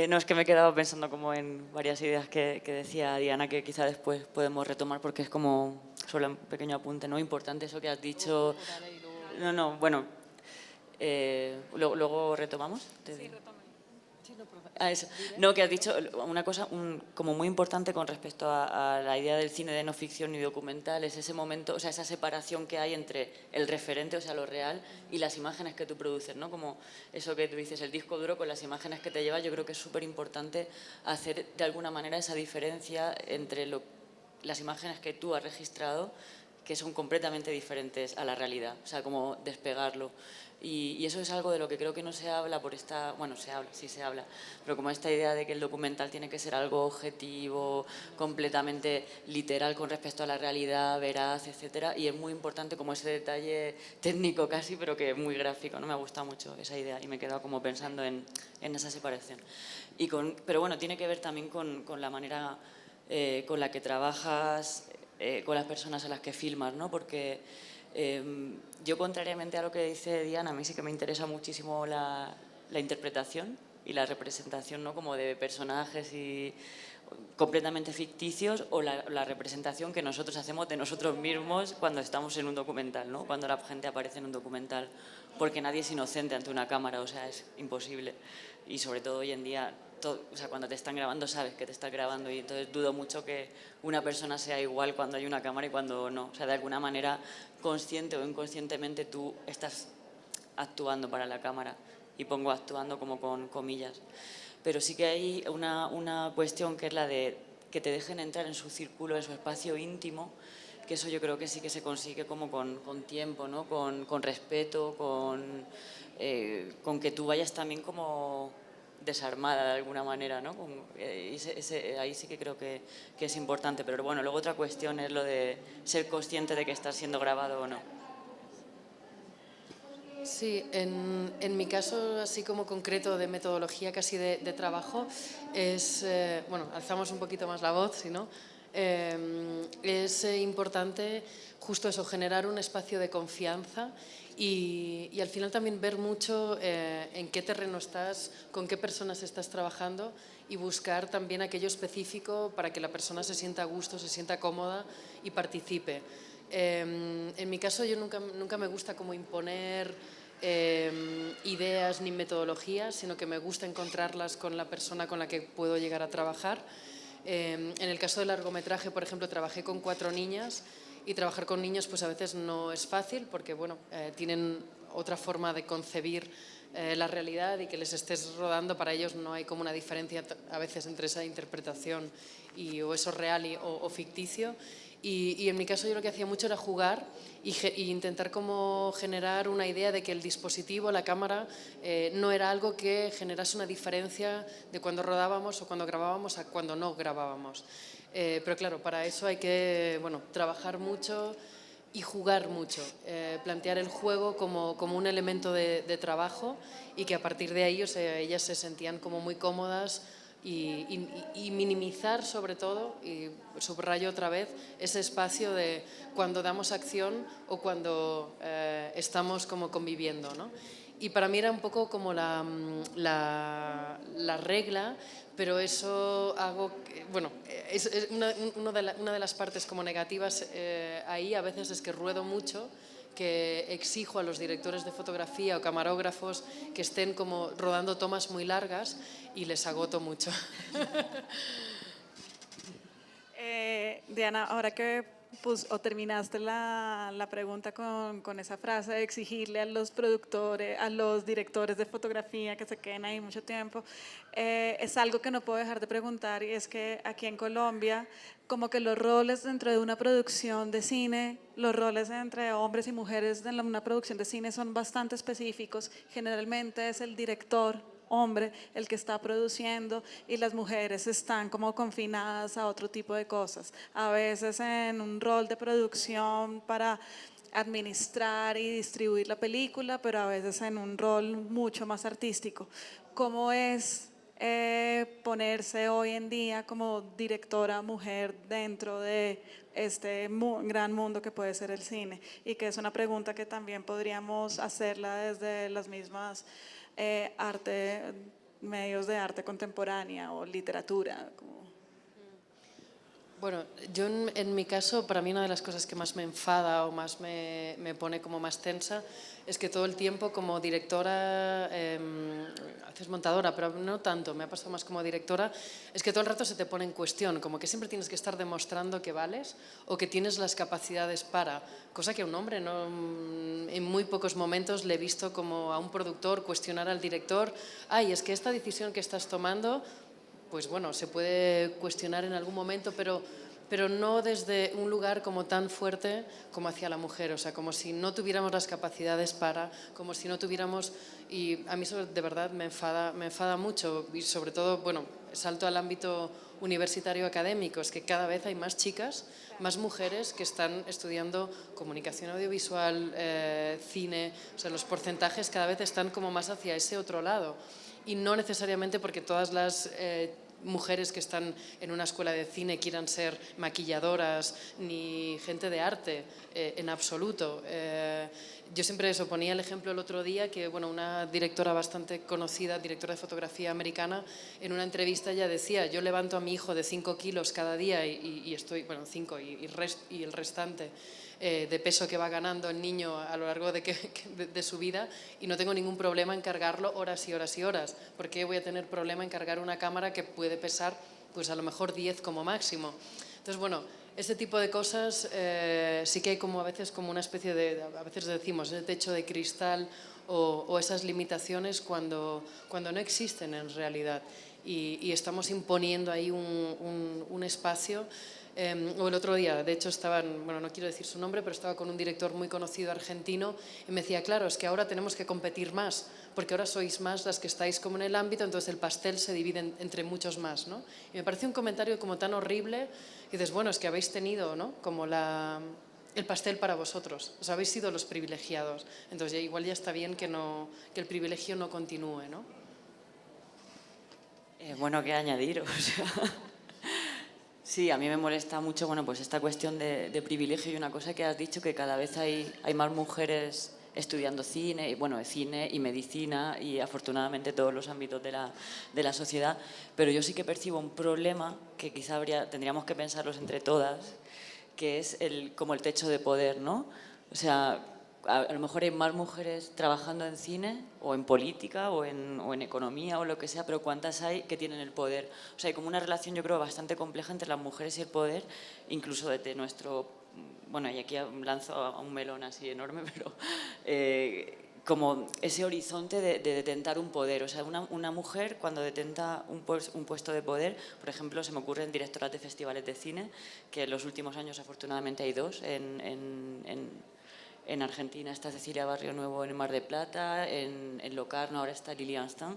no, es que me he quedado pensando como en varias ideas que decía Diana, que quizá después podemos retomar, porque es como solo un pequeño apunte, ¿no? Importante eso que has dicho. No, bueno, luego retomamos. Sí, eso. No, que has dicho una cosa como muy importante con respecto a la idea del cine de no ficción y documental, es ese momento, o sea, esa separación que hay entre el referente, o sea, lo real, y las imágenes que tú produces, ¿no? Como eso que tú dices, el disco duro con las imágenes que te llevas, yo creo que es súper importante hacer de alguna manera esa diferencia entre las imágenes que tú has registrado, que son completamente diferentes a la realidad, o sea, como despegarlo. Y eso es algo de lo que creo que no se habla por esta... Bueno, se habla, sí se habla, pero como esta idea de que el documental tiene que ser algo objetivo, completamente literal con respecto a la realidad, veraz, etcétera, y es muy importante como ese detalle técnico casi, pero que es muy gráfico, ¿no? Me gusta mucho esa idea y me he quedado como pensando en esa separación. Pero bueno, tiene que ver también con la manera con la que trabajas, con las personas a las que filmas, ¿no? Porque yo, contrariamente a lo que dice Diana, a mí sí que me interesa muchísimo la interpretación y la representación, ¿no? Como de personajes y completamente ficticios, o la representación que nosotros hacemos de nosotros mismos cuando estamos en un documental, ¿no? Cuando la gente aparece en un documental, porque nadie es inocente ante una cámara, o sea, es imposible. Y sobre todo hoy en día, o sea, cuando te están grabando sabes que te estás grabando, y entonces dudo mucho que una persona sea igual cuando hay una cámara y cuando no. O sea, de alguna manera, consciente o inconscientemente, tú estás actuando para la cámara, y pongo actuando como con comillas. Pero sí que hay una cuestión, que es la de que te dejen entrar en su círculo, en su espacio íntimo, que eso yo creo que sí que se consigue como con tiempo, ¿no? Con respeto, con que tú vayas también como desarmada de alguna manera, ¿no? Ahí sí que creo que es importante. Pero bueno, luego otra cuestión es lo de ser consciente de que estás siendo grabado o no. Sí, en mi caso, así como concreto de metodología casi de trabajo, es, bueno, alzamos un poquito más la voz, si no, Es importante justo eso, generar un espacio de confianza y al final también ver mucho en qué terreno estás, con qué personas estás trabajando y buscar también aquello específico para que la persona se sienta a gusto, se sienta cómoda y participe. En mi caso yo nunca me gusta como imponer ideas ni metodologías, sino que me gusta encontrarlas con la persona con la que puedo llegar a trabajar. En el caso del largometraje, por ejemplo, trabajé con 4 niñas y trabajar con niños pues a veces no es fácil porque bueno, tienen otra forma de concebir la realidad y que les estés rodando, para ellos no hay como una diferencia a veces entre esa interpretación o eso real o ficticio. Y en mi caso yo lo que hacía mucho era jugar y intentar como generar una idea de que el dispositivo, la cámara, no era algo que generase una diferencia de cuando rodábamos o cuando grabábamos a cuando no grabábamos. Pero claro, para eso hay que trabajar mucho y jugar mucho, plantear el juego como un elemento de trabajo y que a partir de ahí ellas se sentían como muy cómodas y minimizar sobre todo, y subrayo otra vez, ese espacio de cuando damos acción o cuando estamos como conviviendo, ¿no? Y para mí era un poco como la regla, pero eso hago, bueno, es una de las partes como negativas ahí a veces es que ruedo mucho, que exijo a los directores de fotografía o camarógrafos que estén como rodando tomas muy largas y les agoto mucho. Diana, ahora que terminaste la pregunta con esa frase de exigirle a los productores, a los directores de fotografía que se queden ahí mucho tiempo, es algo que no puedo dejar de preguntar y es que aquí en Colombia como que los roles dentro de una producción de cine, los roles entre hombres y mujeres en una producción de cine son bastante específicos. Generalmente es el director hombre el que está produciendo y las mujeres están como confinadas a otro tipo de cosas, a veces en un rol de producción para administrar y distribuir la película, pero a veces en un rol mucho más artístico. ¿Cómo es ponerse hoy en día como directora mujer dentro de este gran mundo que puede ser el cine? Y que es una pregunta que también podríamos hacerla desde las mismas medios de arte contemporánea o literatura. Bueno, yo en mi caso, para mí una de las cosas que más me enfada o más me pone como más tensa es que todo el tiempo como directora, haces montadora, pero no tanto, me ha pasado más como directora, es que todo el rato se te pone en cuestión, como que siempre tienes que estar demostrando que vales o que tienes las capacidades para, cosa que a un hombre no, en muy pocos momentos le he visto como a un productor cuestionar al director, ay, es que esta decisión que estás tomando, pues bueno, se puede cuestionar en algún momento, pero no desde un lugar como tan fuerte como hacia la mujer, o sea, como si no tuviéramos las capacidades para, como si no tuviéramos, y a mí eso de verdad me enfada mucho, y sobre todo, bueno, salto al ámbito universitario académico, es que cada vez hay más chicas, más mujeres que están estudiando comunicación audiovisual, cine, o sea, los porcentajes cada vez están como más hacia ese otro lado. Y no necesariamente porque todas las mujeres que están en una escuela de cine quieran ser maquilladoras ni gente de arte, en absoluto. Yo siempre eso, ponía el ejemplo el otro día que bueno, una directora bastante conocida, directora de fotografía americana, en una entrevista ya decía, yo levanto a mi hijo de 5 kilos cada día y estoy, bueno, 5 y el restante de peso que va ganando el niño a lo largo de su vida y no tengo ningún problema en cargarlo horas y horas y horas. ¿Por qué voy a tener problema en cargar una cámara que puede pesar pues a lo mejor 10 como máximo? Entonces, bueno, este tipo de cosas sí que hay como a veces como una especie de, a veces decimos, el techo de cristal o esas limitaciones cuando no existen en realidad y estamos imponiendo ahí un espacio. O el otro día, de hecho, bueno, no quiero decir su nombre, pero estaba con un director muy conocido argentino y me decía, claro, es que ahora tenemos que competir más, porque ahora sois más las que estáis como en el ámbito, entonces el pastel se divide entre muchos más, ¿no? Y me parece un comentario como tan horrible, y dices, bueno, es que habéis tenido, ¿no?, como el pastel para vosotros, os habéis sido los privilegiados, entonces igual ya está bien que el privilegio no continúe, ¿no? Bueno, ¿qué añadir? O sea, Sí, a mí me molesta mucho, bueno, pues esta cuestión de privilegio y una cosa que has dicho, que cada vez hay más mujeres estudiando cine, y bueno, cine y medicina y afortunadamente todos los ámbitos de la sociedad, pero yo sí que percibo un problema que quizá tendríamos que pensarlos entre todas, que es como el techo de poder, ¿no? O sea, a lo mejor hay más mujeres trabajando en cine o en política o en economía o lo que sea, pero ¿cuántas hay que tienen el poder? O sea, hay como una relación, yo creo, bastante compleja entre las mujeres y el poder, incluso desde nuestro... Bueno, y aquí lanzo a un melón así enorme, pero como ese horizonte de detentar un poder. O sea, una mujer cuando detenta un puesto de poder, por ejemplo, se me ocurren directoras de festivales de cine, que en los últimos años afortunadamente hay dos en Argentina está Cecilia Barrio Nuevo en el Mar de Plata, en Locarno ahora está Lilian Stan.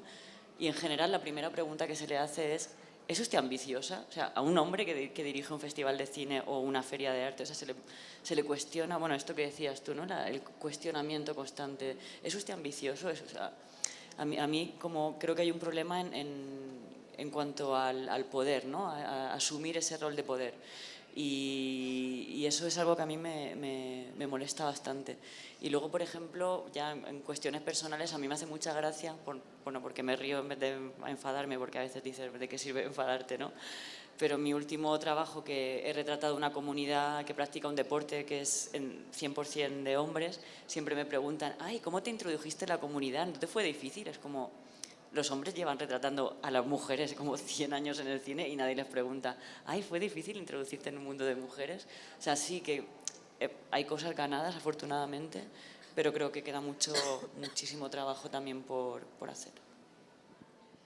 Y en general la primera pregunta que se le hace ¿es usted ambiciosa? O sea, a un hombre que dirige un festival de cine o una feria de arte, o sea, se le cuestiona, bueno, esto que decías tú, ¿no? El cuestionamiento constante. ¿Es usted ambicioso? O sea, a mí como creo que hay un problema en cuanto al poder, ¿no? A asumir ese rol de poder. Y eso es algo que a mí me molesta bastante. Y luego, por ejemplo, ya en cuestiones personales, a mí me hace mucha gracia, bueno, porque me río en vez de enfadarme, porque a veces dices, ¿de qué sirve enfadarte, no? Pero en mi último trabajo, que he retratado una comunidad que practica un deporte que es 100% de hombres, siempre me preguntan, ay, ¿cómo te introdujiste en la comunidad? ¿No te fue difícil? Es como, los hombres llevan retratando a las mujeres como 100 años en el cine y nadie les pregunta, ay, ¿fue difícil introducirte en un mundo de mujeres? O sea, sí que hay cosas ganadas, afortunadamente, pero creo que queda muchísimo trabajo también por hacer.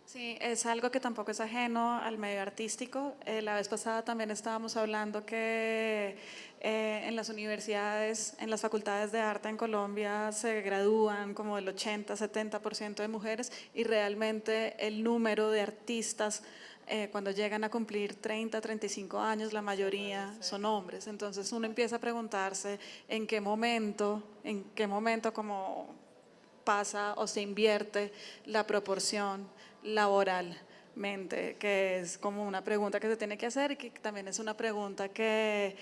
Sí, es algo que tampoco es ajeno al medio artístico. La vez pasada también estábamos hablando que en las universidades, en las facultades de arte en Colombia se gradúan como el 80-70% de mujeres y realmente el número de artistas cuando llegan a cumplir 30-35 años, la mayoría son hombres. Entonces uno empieza a preguntarse en qué momento como pasa o se invierte la proporción laboralmente, que es como una pregunta que se tiene que hacer y que también es una pregunta que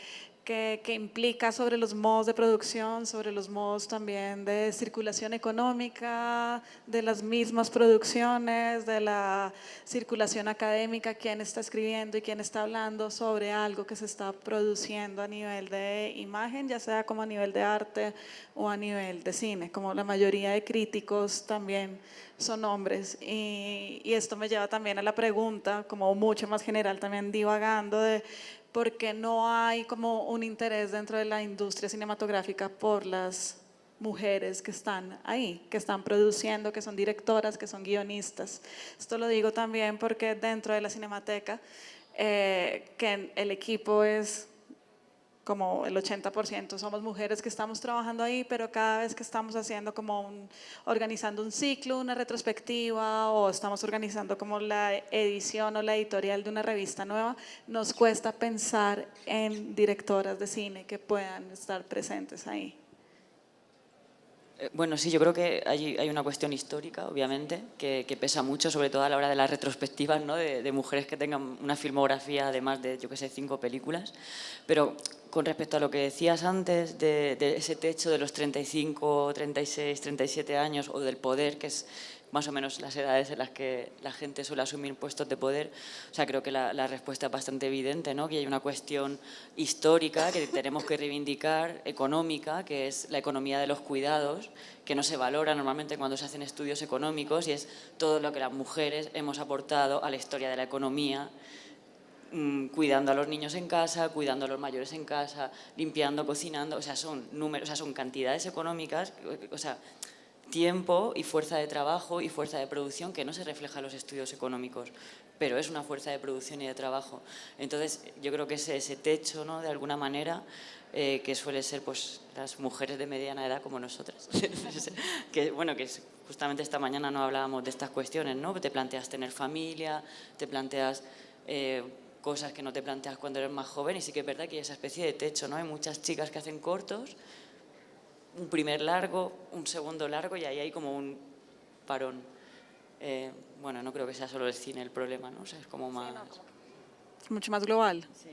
implica sobre los modos de producción, sobre los modos también de circulación económica, de las mismas producciones, de la circulación académica, quién está escribiendo y quién está hablando sobre algo que se está produciendo a nivel de imagen, ya sea como a nivel de arte o a nivel de cine, como la mayoría de críticos también son hombres. Y esto me lleva también a la pregunta, como mucho más general, también divagando de por qué no hay como un interés dentro de la industria cinematográfica por las mujeres que están ahí, que están produciendo, que son directoras, que son guionistas. Esto lo digo también porque dentro de la Cinemateca, que el equipo es como el 80% somos mujeres que estamos trabajando ahí, pero cada vez que estamos haciendo organizando un ciclo, una retrospectiva o estamos organizando como la edición o la editorial de una revista nueva, nos cuesta pensar en directoras de cine que puedan estar presentes ahí. Bueno, sí, yo creo que hay una cuestión histórica, obviamente, que pesa mucho, sobre todo a la hora de las retrospectivas, ¿no? De mujeres que tengan una filmografía de más de, yo qué sé, 5 películas. Pero con respecto a lo que decías antes, de ese techo de los 35, 36, 37 años, o del poder, que es más o menos las edades en las que la gente suele asumir puestos de poder, o sea, creo que la respuesta es bastante evidente, ¿no? Que hay una cuestión histórica que tenemos que reivindicar, económica, que es la economía de los cuidados, que no se valora normalmente cuando se hacen estudios económicos, y es todo lo que las mujeres hemos aportado a la historia de la economía, cuidando a los niños en casa, cuidando a los mayores en casa, limpiando, cocinando, o sea, son números, o sea, son cantidades económicas, o sea, tiempo y fuerza de trabajo y fuerza de producción que no se refleja en los estudios económicos, pero es una fuerza de producción y de trabajo. Entonces, yo creo que ese techo, ¿no? De alguna manera, que suele ser pues las mujeres de mediana edad como nosotras, que bueno, que justamente esta mañana no hablábamos de estas cuestiones, ¿no? Te planteas tener familia, te planteas cosas que no te planteas cuando eres más joven, y sí que es verdad que hay esa especie de techo, ¿no? Hay muchas chicas que hacen cortos, un primer largo, un segundo largo, y ahí hay como un parón. Bueno, no creo que sea solo el cine el problema, ¿no? O sea, es como más... mucho más global. Sí.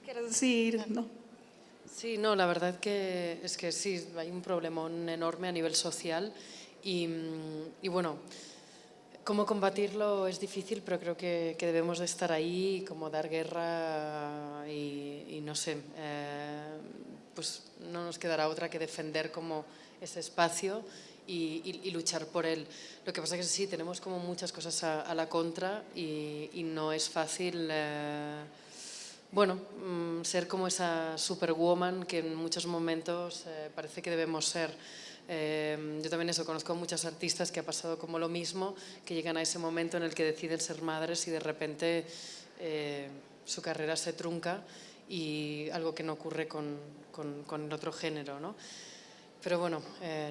¿Quieres decir? No. Sí, no, la verdad es que sí, hay un problemón enorme a nivel social y bueno, cómo combatirlo es difícil, pero creo que debemos de estar ahí, como dar guerra y no sé, pues no nos quedará otra que defender como ese espacio y luchar por él. Lo que pasa es que sí, tenemos como muchas cosas a la contra y no es fácil, bueno, ser como esa superwoman que en muchos momentos parece que debemos ser. Yo también eso, conozco a muchas artistas que ha pasado como lo mismo, que llegan a ese momento en el que deciden ser madres y de repente su carrera se trunca y algo que no ocurre con el otro género, ¿no? Pero bueno,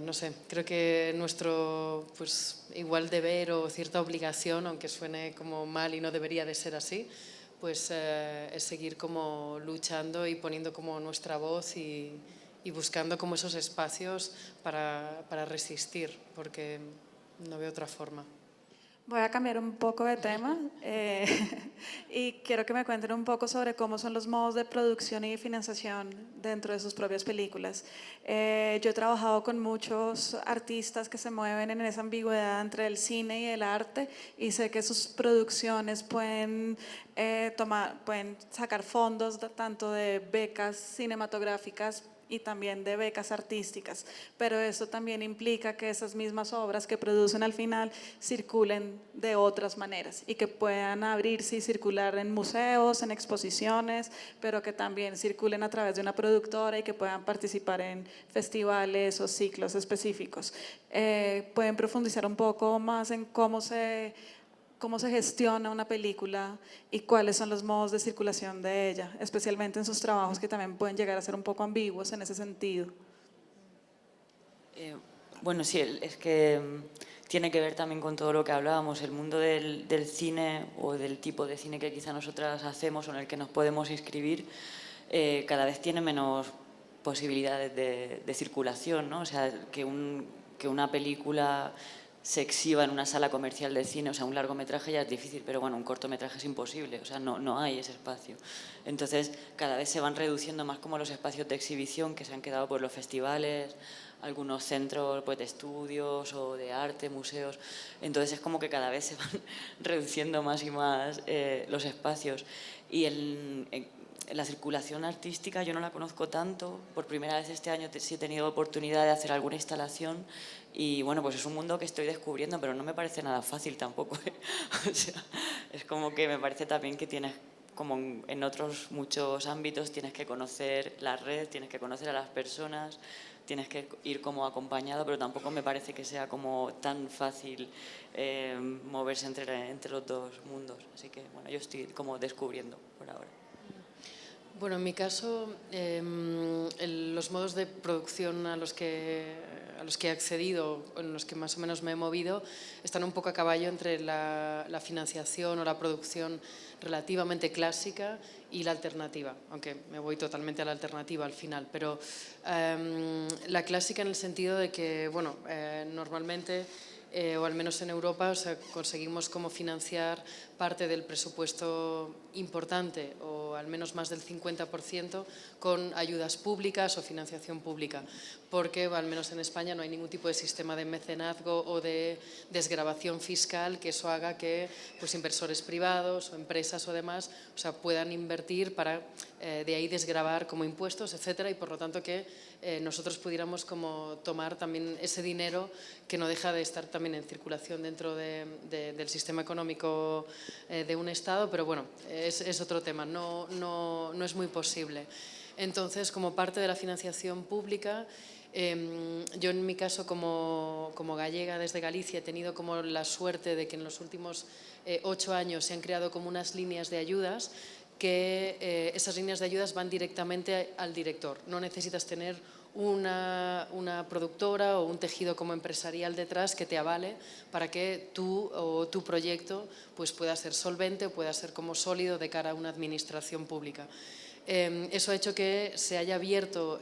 no sé, creo que nuestro pues, igual deber o cierta obligación, aunque suene como mal y no debería de ser así, pues es seguir como luchando y poniendo como nuestra voz y buscando como esos espacios para resistir, porque no veo otra forma. Voy a cambiar un poco de tema y quiero que me cuenten un poco sobre cómo son los modos de producción y financiación dentro de sus propias películas. Yo he trabajado con muchos artistas que se mueven en esa ambigüedad entre el cine y el arte y sé que sus producciones pueden pueden sacar fondos tanto de becas cinematográficas y también de becas artísticas, pero eso también implica que esas mismas obras que producen al final circulen de otras maneras y que puedan abrirse y circular en museos, en exposiciones, pero que también circulen a través de una productora y que puedan participar en festivales o ciclos específicos. ¿Pueden profundizar un poco más en cómo se gestiona una película y cuáles son los modos de circulación de ella, especialmente en sus trabajos que también pueden llegar a ser un poco ambiguos en ese sentido? Bueno, sí, es que tiene que ver también con todo lo que hablábamos, el mundo del cine o del tipo de cine que quizá nosotras hacemos o en el que nos podemos inscribir, cada vez tiene menos posibilidades de circulación, ¿no? O sea, que una película se exhiba en una sala comercial de cine, o sea, un largometraje ya es difícil, pero bueno, un cortometraje es imposible, o sea, no hay ese espacio. Entonces, cada vez se van reduciendo más como los espacios de exhibición que se han quedado por los festivales, algunos centros pues, de estudios o de arte, museos. Entonces, es como que cada vez se van reduciendo más y más los espacios. Y la circulación artística yo no la conozco tanto. Por primera vez este año sí he tenido oportunidad de hacer alguna instalación y bueno, pues es un mundo que estoy descubriendo, pero no me parece nada fácil tampoco. O sea, es como que me parece también que tienes, como en otros muchos ámbitos, tienes que conocer la red, tienes que conocer a las personas, tienes que ir como acompañado, pero tampoco me parece que sea como tan fácil moverse entre los dos mundos. Así que bueno, yo estoy como descubriendo por ahora. Bueno, en mi caso, los modos de producción a los que he accedido, en los que más o menos me he movido, están un poco a caballo entre la financiación o la producción relativamente clásica y la alternativa, aunque me voy totalmente a la alternativa al final, pero la clásica en el sentido de que, bueno, normalmente o al menos en Europa, o sea, conseguimos como financiar parte del presupuesto importante o al menos más del 50% con ayudas públicas o financiación pública, porque al menos en España no hay ningún tipo de sistema de mecenazgo o de desgravación fiscal que eso haga que pues, inversores privados o empresas o demás o sea, puedan invertir para de ahí desgravar como impuestos, etcétera, y por lo tanto que nosotros pudiéramos como tomar también ese dinero que no deja de estar también en circulación dentro del sistema económico de un Estado, pero bueno, es otro tema, no es muy posible. Entonces, como parte de la financiación pública, yo en mi caso como gallega desde Galicia he tenido como la suerte de que en los últimos 8 años se han creado como unas líneas de ayudas que esas líneas de ayudas van directamente al director. No necesitas tener una productora o un tejido como empresarial detrás que te avale para que tú o tu proyecto pues pueda ser solvente o pueda ser como sólido de cara a una administración pública. Eso ha hecho que se haya abierto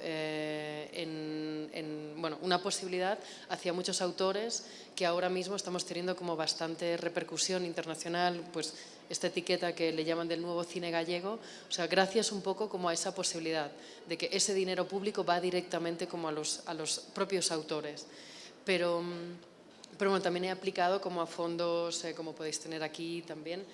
bueno, una posibilidad hacia muchos autores que ahora mismo estamos teniendo como bastante repercusión internacional, pues esta etiqueta que le llaman del nuevo cine gallego, o sea, gracias un poco como a esa posibilidad de que ese dinero público va directamente como a los propios autores. Pero bueno, también he aplicado como a fondos, como podéis tener aquí también,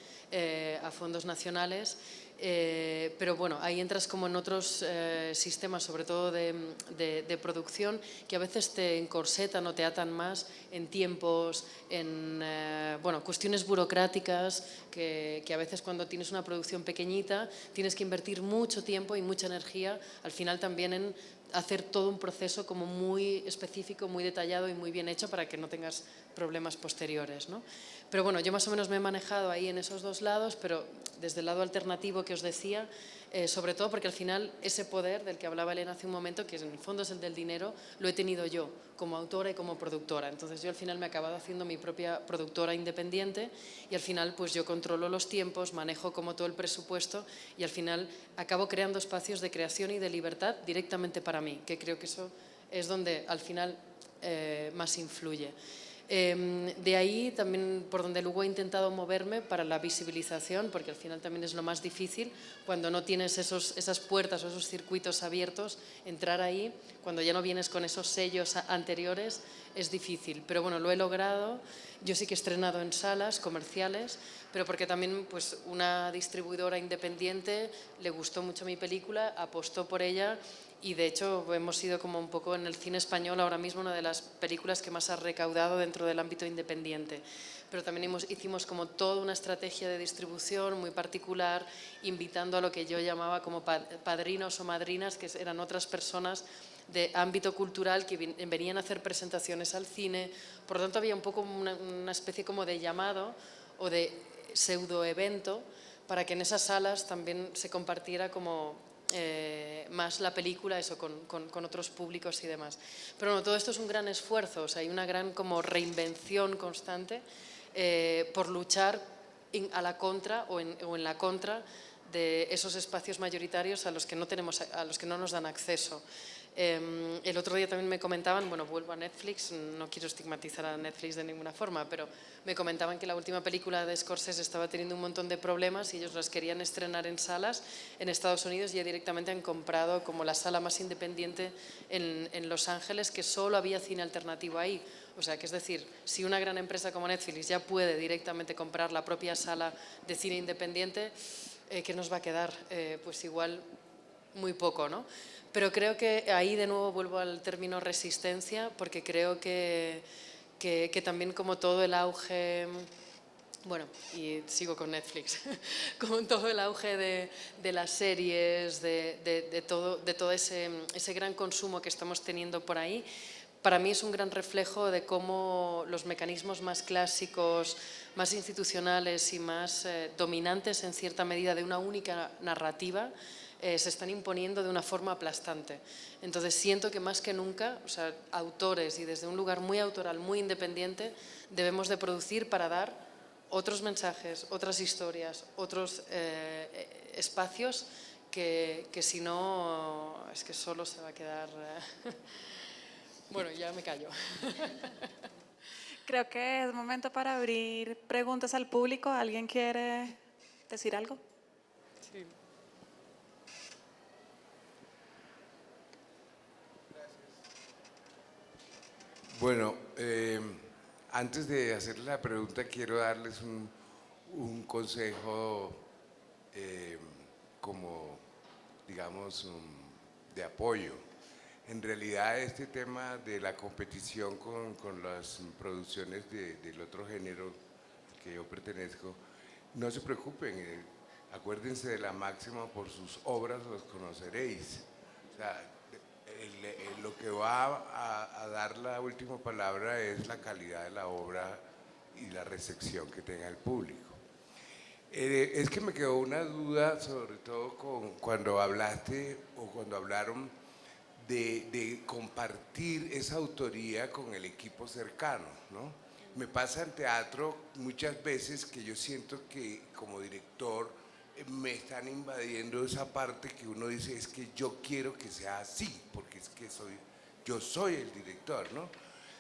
a fondos nacionales. Pero bueno, ahí entras como en otros sistemas, sobre todo de producción, que a veces te encorsetan o te atan más en tiempos, en bueno, cuestiones burocráticas, que a veces cuando tienes una producción pequeñita tienes que invertir mucho tiempo y mucha energía, al final también en hacer todo un proceso como muy específico, muy detallado y muy bien hecho para que no tengas problemas posteriores, ¿no? Pero bueno, yo más o menos me he manejado ahí en esos dos lados, pero desde el lado alternativo que os decía, sobre todo porque al final ese poder del que hablaba Elena hace un momento, que en el fondo es el del dinero, lo he tenido yo como autora y como productora. Entonces yo al final me he acabado haciendo mi propia productora independiente y al final pues yo controlo los tiempos, manejo como todo el presupuesto y al final acabo creando espacios de creación y de libertad directamente para mí, que creo que eso es donde al final más influye. De ahí también por donde luego he intentado moverme para la visibilización, porque al final también es lo más difícil cuando no tienes esas puertas o esos circuitos abiertos, entrar ahí, cuando ya no vienes con esos sellos anteriores, es difícil. Pero bueno, lo he logrado. Yo sí que he estrenado en salas comerciales, pero porque también pues, una distribuidora independiente le gustó mucho mi película, apostó por ella. Y de hecho hemos sido como un poco en el cine español ahora mismo una de las películas que más ha recaudado dentro del ámbito independiente. Pero también hicimos como toda una estrategia de distribución muy particular, invitando a lo que yo llamaba como padrinos o madrinas, que eran otras personas de ámbito cultural que venían a hacer presentaciones al cine. Por lo tanto había un poco una especie como de llamado o de pseudoevento para que en esas salas también se compartiera como más la película, eso con otros públicos y demás. Pero bueno, todo esto es un gran esfuerzo, o sea, hay una gran como reinvención constante por luchar a la contra o en la contra de esos espacios mayoritarios a los que no nos dan acceso. El otro día también me comentaban, bueno, vuelvo a Netflix, no quiero estigmatizar a Netflix de ninguna forma, pero me comentaban que la última película de Scorsese estaba teniendo un montón de problemas y ellos las querían estrenar en salas en Estados Unidos y ya directamente han comprado como la sala más independiente en Los Ángeles, que solo había cine alternativo ahí. O sea, que es decir, si una gran empresa como Netflix ya puede directamente comprar la propia sala de cine independiente, ¿qué nos va a quedar? Pues igual muy poco, ¿no? Pero creo que ahí de nuevo vuelvo al término resistencia, porque creo que también como todo el auge, bueno, y sigo con Netflix, como todo el auge de las series, de todo ese gran consumo que estamos teniendo por ahí, para mí es un gran reflejo de cómo los mecanismos más clásicos, más institucionales y más dominantes en cierta medida de una única narrativa se están imponiendo de una forma aplastante. Entonces siento que más que nunca, o sea, autores y desde un lugar muy autoral, muy independiente, debemos de producir para dar otros mensajes, otras historias, otros espacios que si no, es que solo se va a quedar... Bueno, ya me callo. Creo que es momento para abrir preguntas al público. ¿Alguien quiere decir algo? Sí. Bueno, antes de hacer la pregunta quiero darles un consejo como, digamos, de apoyo. En realidad este tema de la competición con las producciones del otro género al que yo pertenezco, no se preocupen, acuérdense de la máxima: por sus obras los conoceréis. O sea, lo que va a dar la última palabra es la calidad de la obra y la recepción que tenga el público. Es que me quedó una duda, sobre todo cuando hablaste o cuando hablaron de compartir esa autoría con el equipo cercano, ¿no? Me pasa en teatro muchas veces que yo siento que como director me están invadiendo esa parte que uno dice, es que yo quiero que sea así, porque es que yo soy el director, ¿no?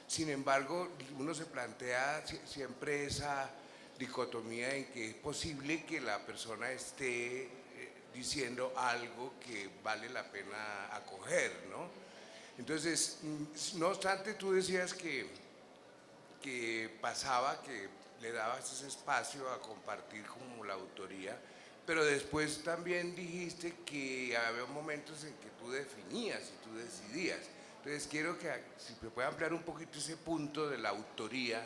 Sin embargo, uno se plantea siempre esa dicotomía en que es posible que la persona esté diciendo algo que vale la pena acoger, ¿no? Entonces, no obstante, tú decías que pasaba, que le dabas ese espacio a compartir como la autoría, pero después también dijiste que había momentos en que tú definías y tú decidías. Entonces quiero que si me puede ampliar un poquito ese punto de la autoría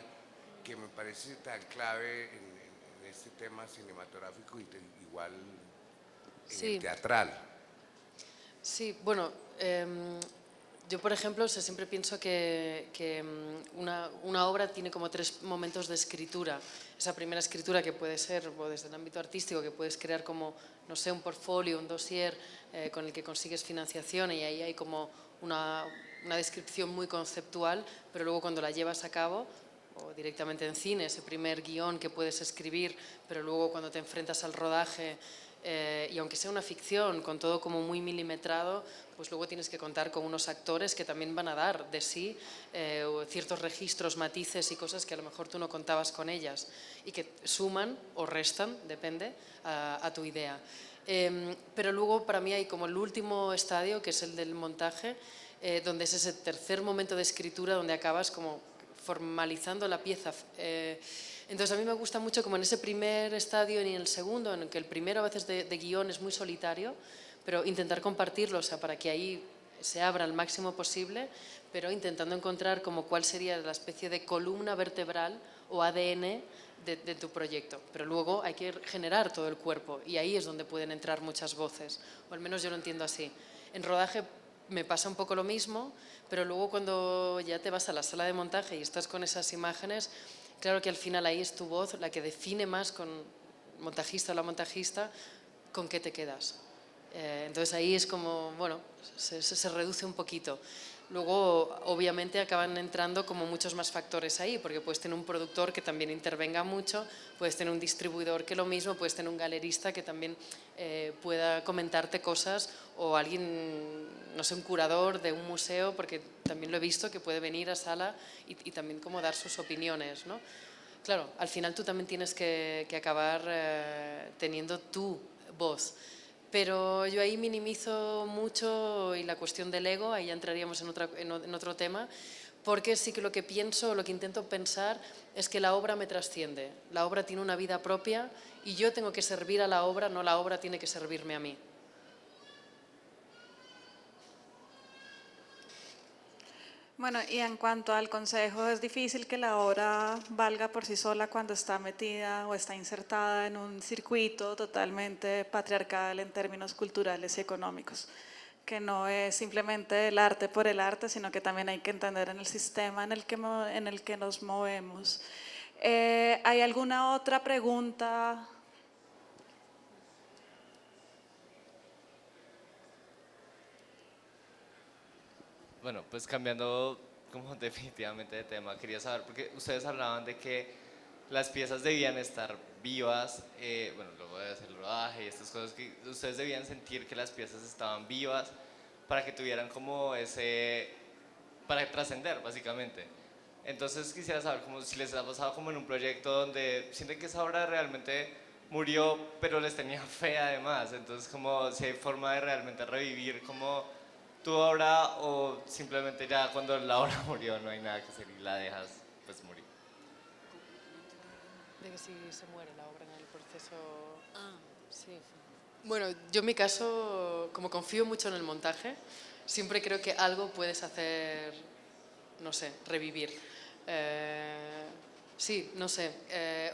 que me parece tan clave en este tema cinematográfico y igual en el Sí. teatral. Sí, bueno, yo por ejemplo siempre pienso que una obra tiene como 3 momentos de escritura. Esa primera escritura que puede ser o desde el ámbito artístico, que puedes crear como, no sé, un portfolio, un dossier con el que consigues financiación y ahí hay como una descripción muy conceptual, pero luego cuando la llevas a cabo o directamente en cine, ese primer guión que puedes escribir, pero luego cuando te enfrentas al rodaje, y aunque sea una ficción, con todo como muy milimetrado, pues luego tienes que contar con unos actores que también van a dar de sí ciertos registros, matices y cosas que a lo mejor tú no contabas con ellas y que suman o restan, depende, a tu idea. Pero luego para mí hay como el último estadio, que es el del montaje, donde es ese tercer momento de escritura donde acabas como formalizando la pieza. Entonces a mí me gusta mucho como en ese primer estadio y en el segundo, en el que el primero a veces de guión es muy solitario, pero intentar compartirlo, o sea, para que ahí se abra al máximo posible, pero intentando encontrar como cuál sería la especie de columna vertebral o ADN de tu proyecto. Pero luego hay que generar todo el cuerpo y ahí es donde pueden entrar muchas voces, o al menos yo lo entiendo así. En rodaje me pasa un poco lo mismo, pero luego cuando ya te vas a la sala de montaje y estás con esas imágenes, claro que al final ahí es tu voz la que define más con el montajista o la montajista con qué te quedas. Entonces ahí es como, bueno, se reduce un poquito. Luego, obviamente, acaban entrando como muchos más factores ahí, porque puedes tener un productor que también intervenga mucho, puedes tener un distribuidor que lo mismo, puedes tener un galerista que también pueda comentarte cosas, o alguien, no sé, un curador de un museo, porque también lo he visto, que puede venir a sala y también como dar sus opiniones, ¿no? Claro, al final tú también tienes que acabar teniendo tu voz. Pero yo ahí minimizo mucho y la cuestión del ego, ahí ya entraríamos en otro tema, porque sí que lo que pienso, lo que intento pensar es que la obra me trasciende. La obra tiene una vida propia y yo tengo que servir a la obra, no la obra tiene que servirme a mí. Bueno, y en cuanto al consejo, es difícil que la obra valga por sí sola cuando está metida o está insertada en un circuito totalmente patriarcal en términos culturales y económicos, que no es simplemente el arte por el arte, sino que también hay que entender en el sistema en el que nos movemos. ¿Hay alguna otra pregunta? Bueno, pues cambiando como definitivamente de tema, quería saber, porque ustedes hablaban de que las piezas debían estar vivas, bueno, luego de hacer el rodaje y estas cosas, que ustedes debían sentir que las piezas estaban vivas para que tuvieran como para trascender básicamente. Entonces quisiera saber como si les ha pasado como en un proyecto donde sienten que esa obra realmente murió, pero les tenía fe además, entonces como si hay forma de realmente revivir como tu obra o simplemente ya cuando la obra murió no hay nada que hacer y la dejas pues morir. De que si se muere la obra en el proceso... Sí. Bueno, yo en mi caso, como confío mucho en el montaje, siempre creo que algo puedes hacer, no sé, revivir. Sí, no sé.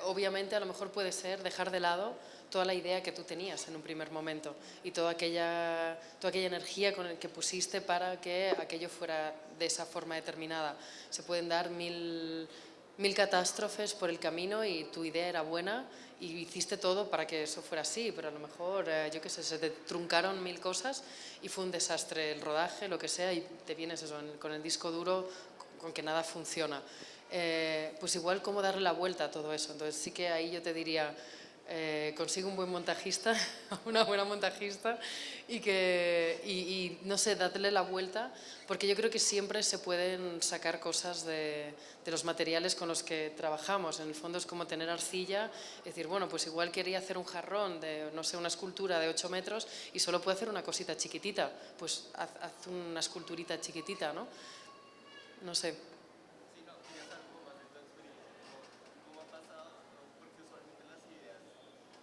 Obviamente a lo mejor puede ser dejar de lado toda la idea que tú tenías en un primer momento y toda aquella energía con la que pusiste para que aquello fuera de esa forma determinada. Se pueden dar mil catástrofes por el camino y tu idea era buena y hiciste todo para que eso fuera así, pero a lo mejor, yo qué sé, se te truncaron mil cosas y fue un desastre el rodaje, lo que sea, y te vienes eso, con el disco duro, con que nada funciona. Pues igual cómo darle la vuelta a todo eso. Entonces sí que ahí yo te diría, consigue un buen montajista, una buena montajista y no sé, darle la vuelta, porque yo creo que siempre se pueden sacar cosas de los materiales con los que trabajamos. En el fondo es como tener arcilla, es decir, bueno, pues igual quería hacer un jarrón de, no sé, una escultura de 8 metros y solo puede hacer una cosita chiquitita, pues haz una esculturita chiquitita, ¿no? No sé.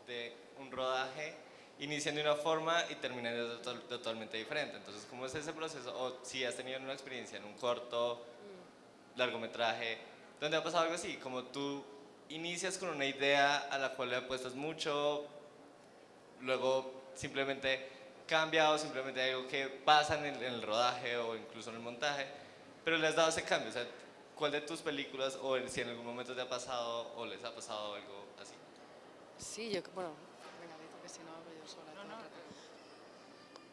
De un rodaje inician de una forma y terminan de totalmente diferente. Entonces, ¿cómo es ese proceso? O si has tenido una experiencia en un corto, largometraje, donde ha pasado algo así, como tú inicias con una idea a la cual le apuestas mucho, luego simplemente cambia o simplemente hay algo que pasa en el rodaje o incluso en el montaje, pero le has dado ese cambio. O sea, ¿cuál de tus películas o si en algún momento te ha pasado o les ha pasado algo así? Sí, bueno, venga, dice que si no hablo yo sola. todo el rato.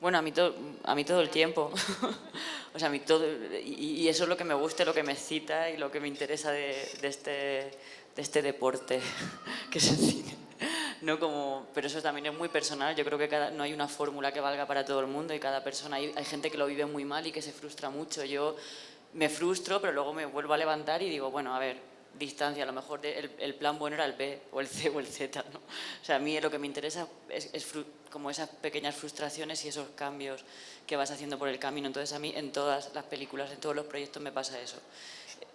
Bueno, a mí todo el tiempo. O sea, a mí todo, y eso es lo que me gusta, lo que me excita y lo que me interesa de este deporte que es el cine. No como, pero eso también es muy personal. Yo creo que no hay una fórmula que valga para todo el mundo y cada persona, hay gente que lo vive muy mal y que se frustra mucho. Yo me frustro, pero luego me vuelvo a levantar y digo, bueno, a ver, distancia, a lo mejor el plan bueno era el B o el C o el Z, ¿no? O sea, a mí lo que me interesa es como esas pequeñas frustraciones y esos cambios que vas haciendo por el camino. Entonces a mí en todas las películas, en todos los proyectos me pasa eso.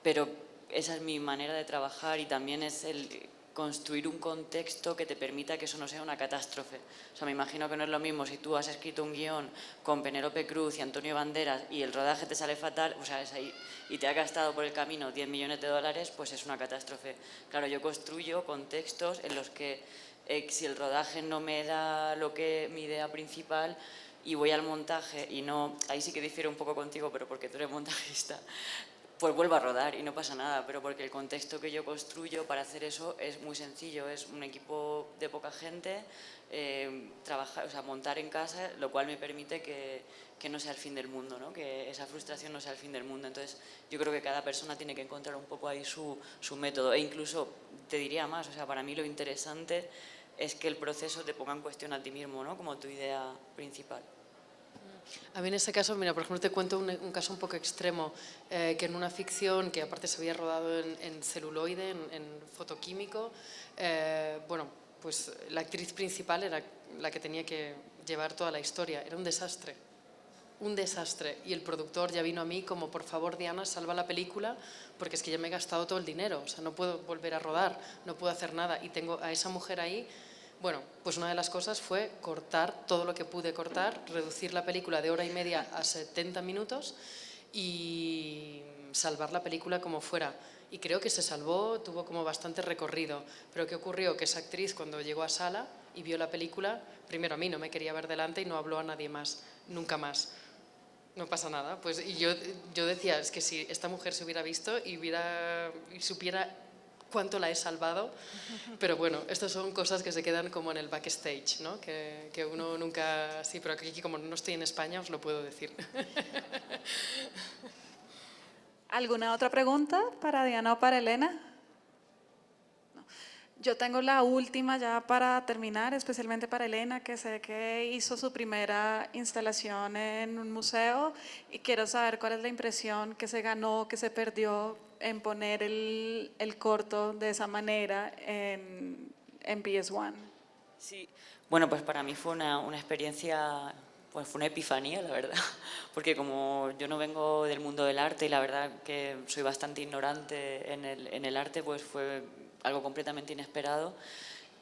Pero esa es mi manera de trabajar y también es el construir un contexto que te permita que eso no sea una catástrofe. O sea, me imagino que no es lo mismo si tú has escrito un guión con Penélope Cruz y Antonio Banderas y el rodaje te sale fatal, o sea, es ahí, y te ha gastado por el camino 10 millones de dólares, pues es una catástrofe. Claro, yo construyo contextos en los que si el rodaje no me da mi idea principal y voy al montaje y no, ahí sí que difiero un poco contigo, pero porque tú eres montajista, pues vuelvo a rodar y no pasa nada, pero porque el contexto que yo construyo para hacer eso es muy sencillo, es un equipo de poca gente, trabajar, o sea, montar en casa, lo cual me permite que no sea el fin del mundo, ¿no? Que esa frustración no sea el fin del mundo. Entonces, yo creo que cada persona tiene que encontrar un poco ahí su método, e incluso te diría más, o sea, para mí lo interesante es que el proceso te ponga en cuestión a ti mismo, ¿no? Como tu idea principal. A mí en ese caso, mira, por ejemplo, te cuento un caso un poco extremo, que en una ficción que aparte se había rodado en celuloide, en fotoquímico, bueno, pues la actriz principal era la que tenía que llevar toda la historia. Era un desastre. Un desastre. Y el productor ya vino a mí como, por favor, Diana, salva la película, porque es que ya me he gastado todo el dinero, o sea, no puedo volver a rodar, no puedo hacer nada. Y tengo a esa mujer ahí. Bueno, pues una de las cosas fue cortar todo lo que pude cortar, reducir la película de 1 hora y media a 70 minutos y salvar la película como fuera. Y creo que se salvó, tuvo como bastante recorrido. Pero ¿qué ocurrió? Que esa actriz cuando llegó a sala y vio la película, primero a mí no me quería ver delante y no habló a nadie más, nunca más. No pasa nada. Pues, y yo decía, es que si esta mujer se hubiera visto y supiera cuánto la he salvado, pero bueno, estas son cosas que se quedan como en el backstage, ¿no? Que uno nunca... Sí, pero aquí como no estoy en España os lo puedo decir. ¿Alguna otra pregunta para Diana o para Elena? No. Yo tengo la última ya para terminar, especialmente para Elena, que sé que hizo su primera instalación en un museo y quiero saber cuál es la impresión que se ganó, que se perdió en poner el corto de esa manera en PS1. Sí, bueno, pues para mí fue una experiencia, pues fue una epifanía, la verdad, porque como yo no vengo del mundo del arte y la verdad que soy bastante ignorante en el arte, pues fue algo completamente inesperado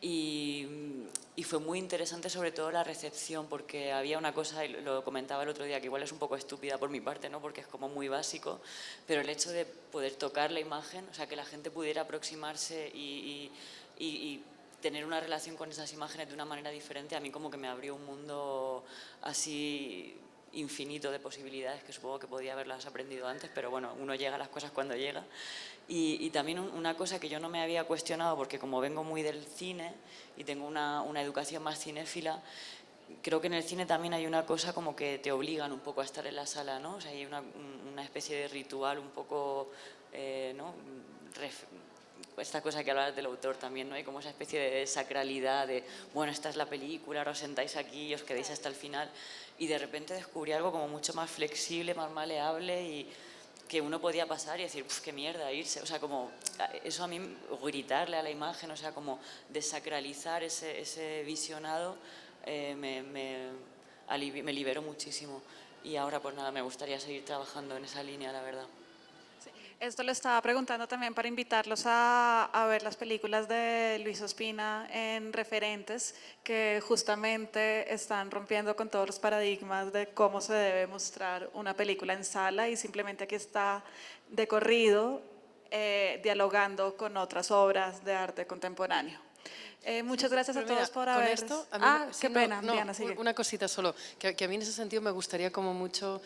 y fue muy interesante sobre todo la recepción, porque había una cosa, y lo comentaba el otro día, que igual es un poco estúpida por mi parte, ¿no? Porque es como muy básico, pero el hecho de poder tocar la imagen, o sea, que la gente pudiera aproximarse y tener una relación con esas imágenes de una manera diferente, a mí como que me abrió un mundo así infinito de posibilidades que supongo que podía haberlas aprendido antes, pero bueno, uno llega a las cosas cuando llega. Y también una cosa que yo no me había cuestionado, porque como vengo muy del cine y tengo una educación más cinéfila, creo que en el cine también hay una cosa como que te obligan un poco a estar en la sala, ¿no? O sea, hay una especie de ritual un poco, ¿no? esta cosa que hablabas del autor también, ¿no? Hay como esa especie de sacralidad de, bueno, esta es la película, ahora os sentáis aquí y os quedáis hasta el final. Y de repente descubrí algo como mucho más flexible, más maleable y que uno podía pasar y decir, qué mierda, irse. O sea, como eso a mí, o gritarle a la imagen, o sea, como desacralizar ese visionado, me liberó muchísimo. Y ahora, pues nada, me gustaría seguir trabajando en esa línea, la verdad. Esto le estaba preguntando también para invitarlos a ver las películas de Luis Ospina en Referentes, que justamente están rompiendo con todos los paradigmas de cómo se debe mostrar una película en sala, y simplemente aquí está de corrido dialogando con otras obras de arte contemporáneo. Muchas gracias a Pero mira, todos por con haber... esto, a mí qué sí, no, pena, no, Diana, sigue. una cosita solo, que a mí en ese sentido me gustaría como mucho,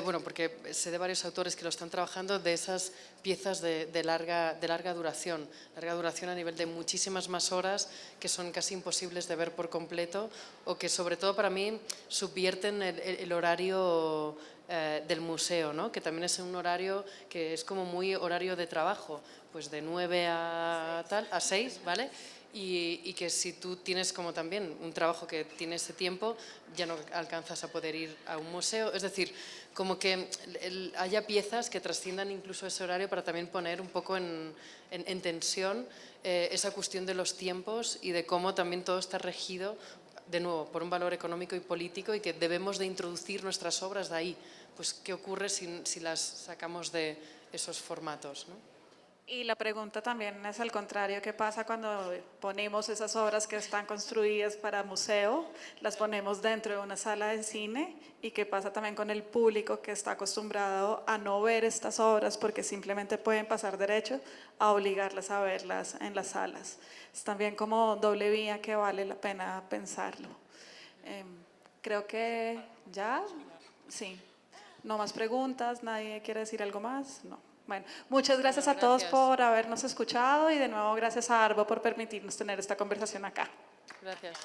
bueno, porque sé de varios autores que lo están trabajando, de esas piezas de larga duración a nivel de muchísimas más horas, que son casi imposibles de ver por completo, o que sobre todo para mí subvierten el horario del museo, ¿no? Que también es un horario que es como muy horario de trabajo, pues de 9 a 6, ¿vale? Y que si tú tienes como también un trabajo que tiene ese tiempo, ya no alcanzas a poder ir a un museo. Es decir, como que haya piezas que trasciendan incluso ese horario para también poner un poco en tensión esa cuestión de los tiempos y de cómo también todo está regido, de nuevo, por un valor económico y político, y que debemos de introducir nuestras obras de ahí. Pues, ¿qué ocurre si las sacamos de esos formatos, ¿no? Y la pregunta también es al contrario, ¿qué pasa cuando ponemos esas obras que están construidas para museo, las ponemos dentro de una sala de cine? ¿Y qué pasa también con el público que está acostumbrado a no ver estas obras porque simplemente pueden pasar derecho, a obligarlas a verlas en las salas? Es también como doble vía que vale la pena pensarlo. Creo que ya, sí. No más preguntas, ¿nadie quiere decir algo más? No. Bueno, muchas gracias a todos por habernos escuchado, y de nuevo gracias a Arvo por permitirnos tener esta conversación acá. Gracias.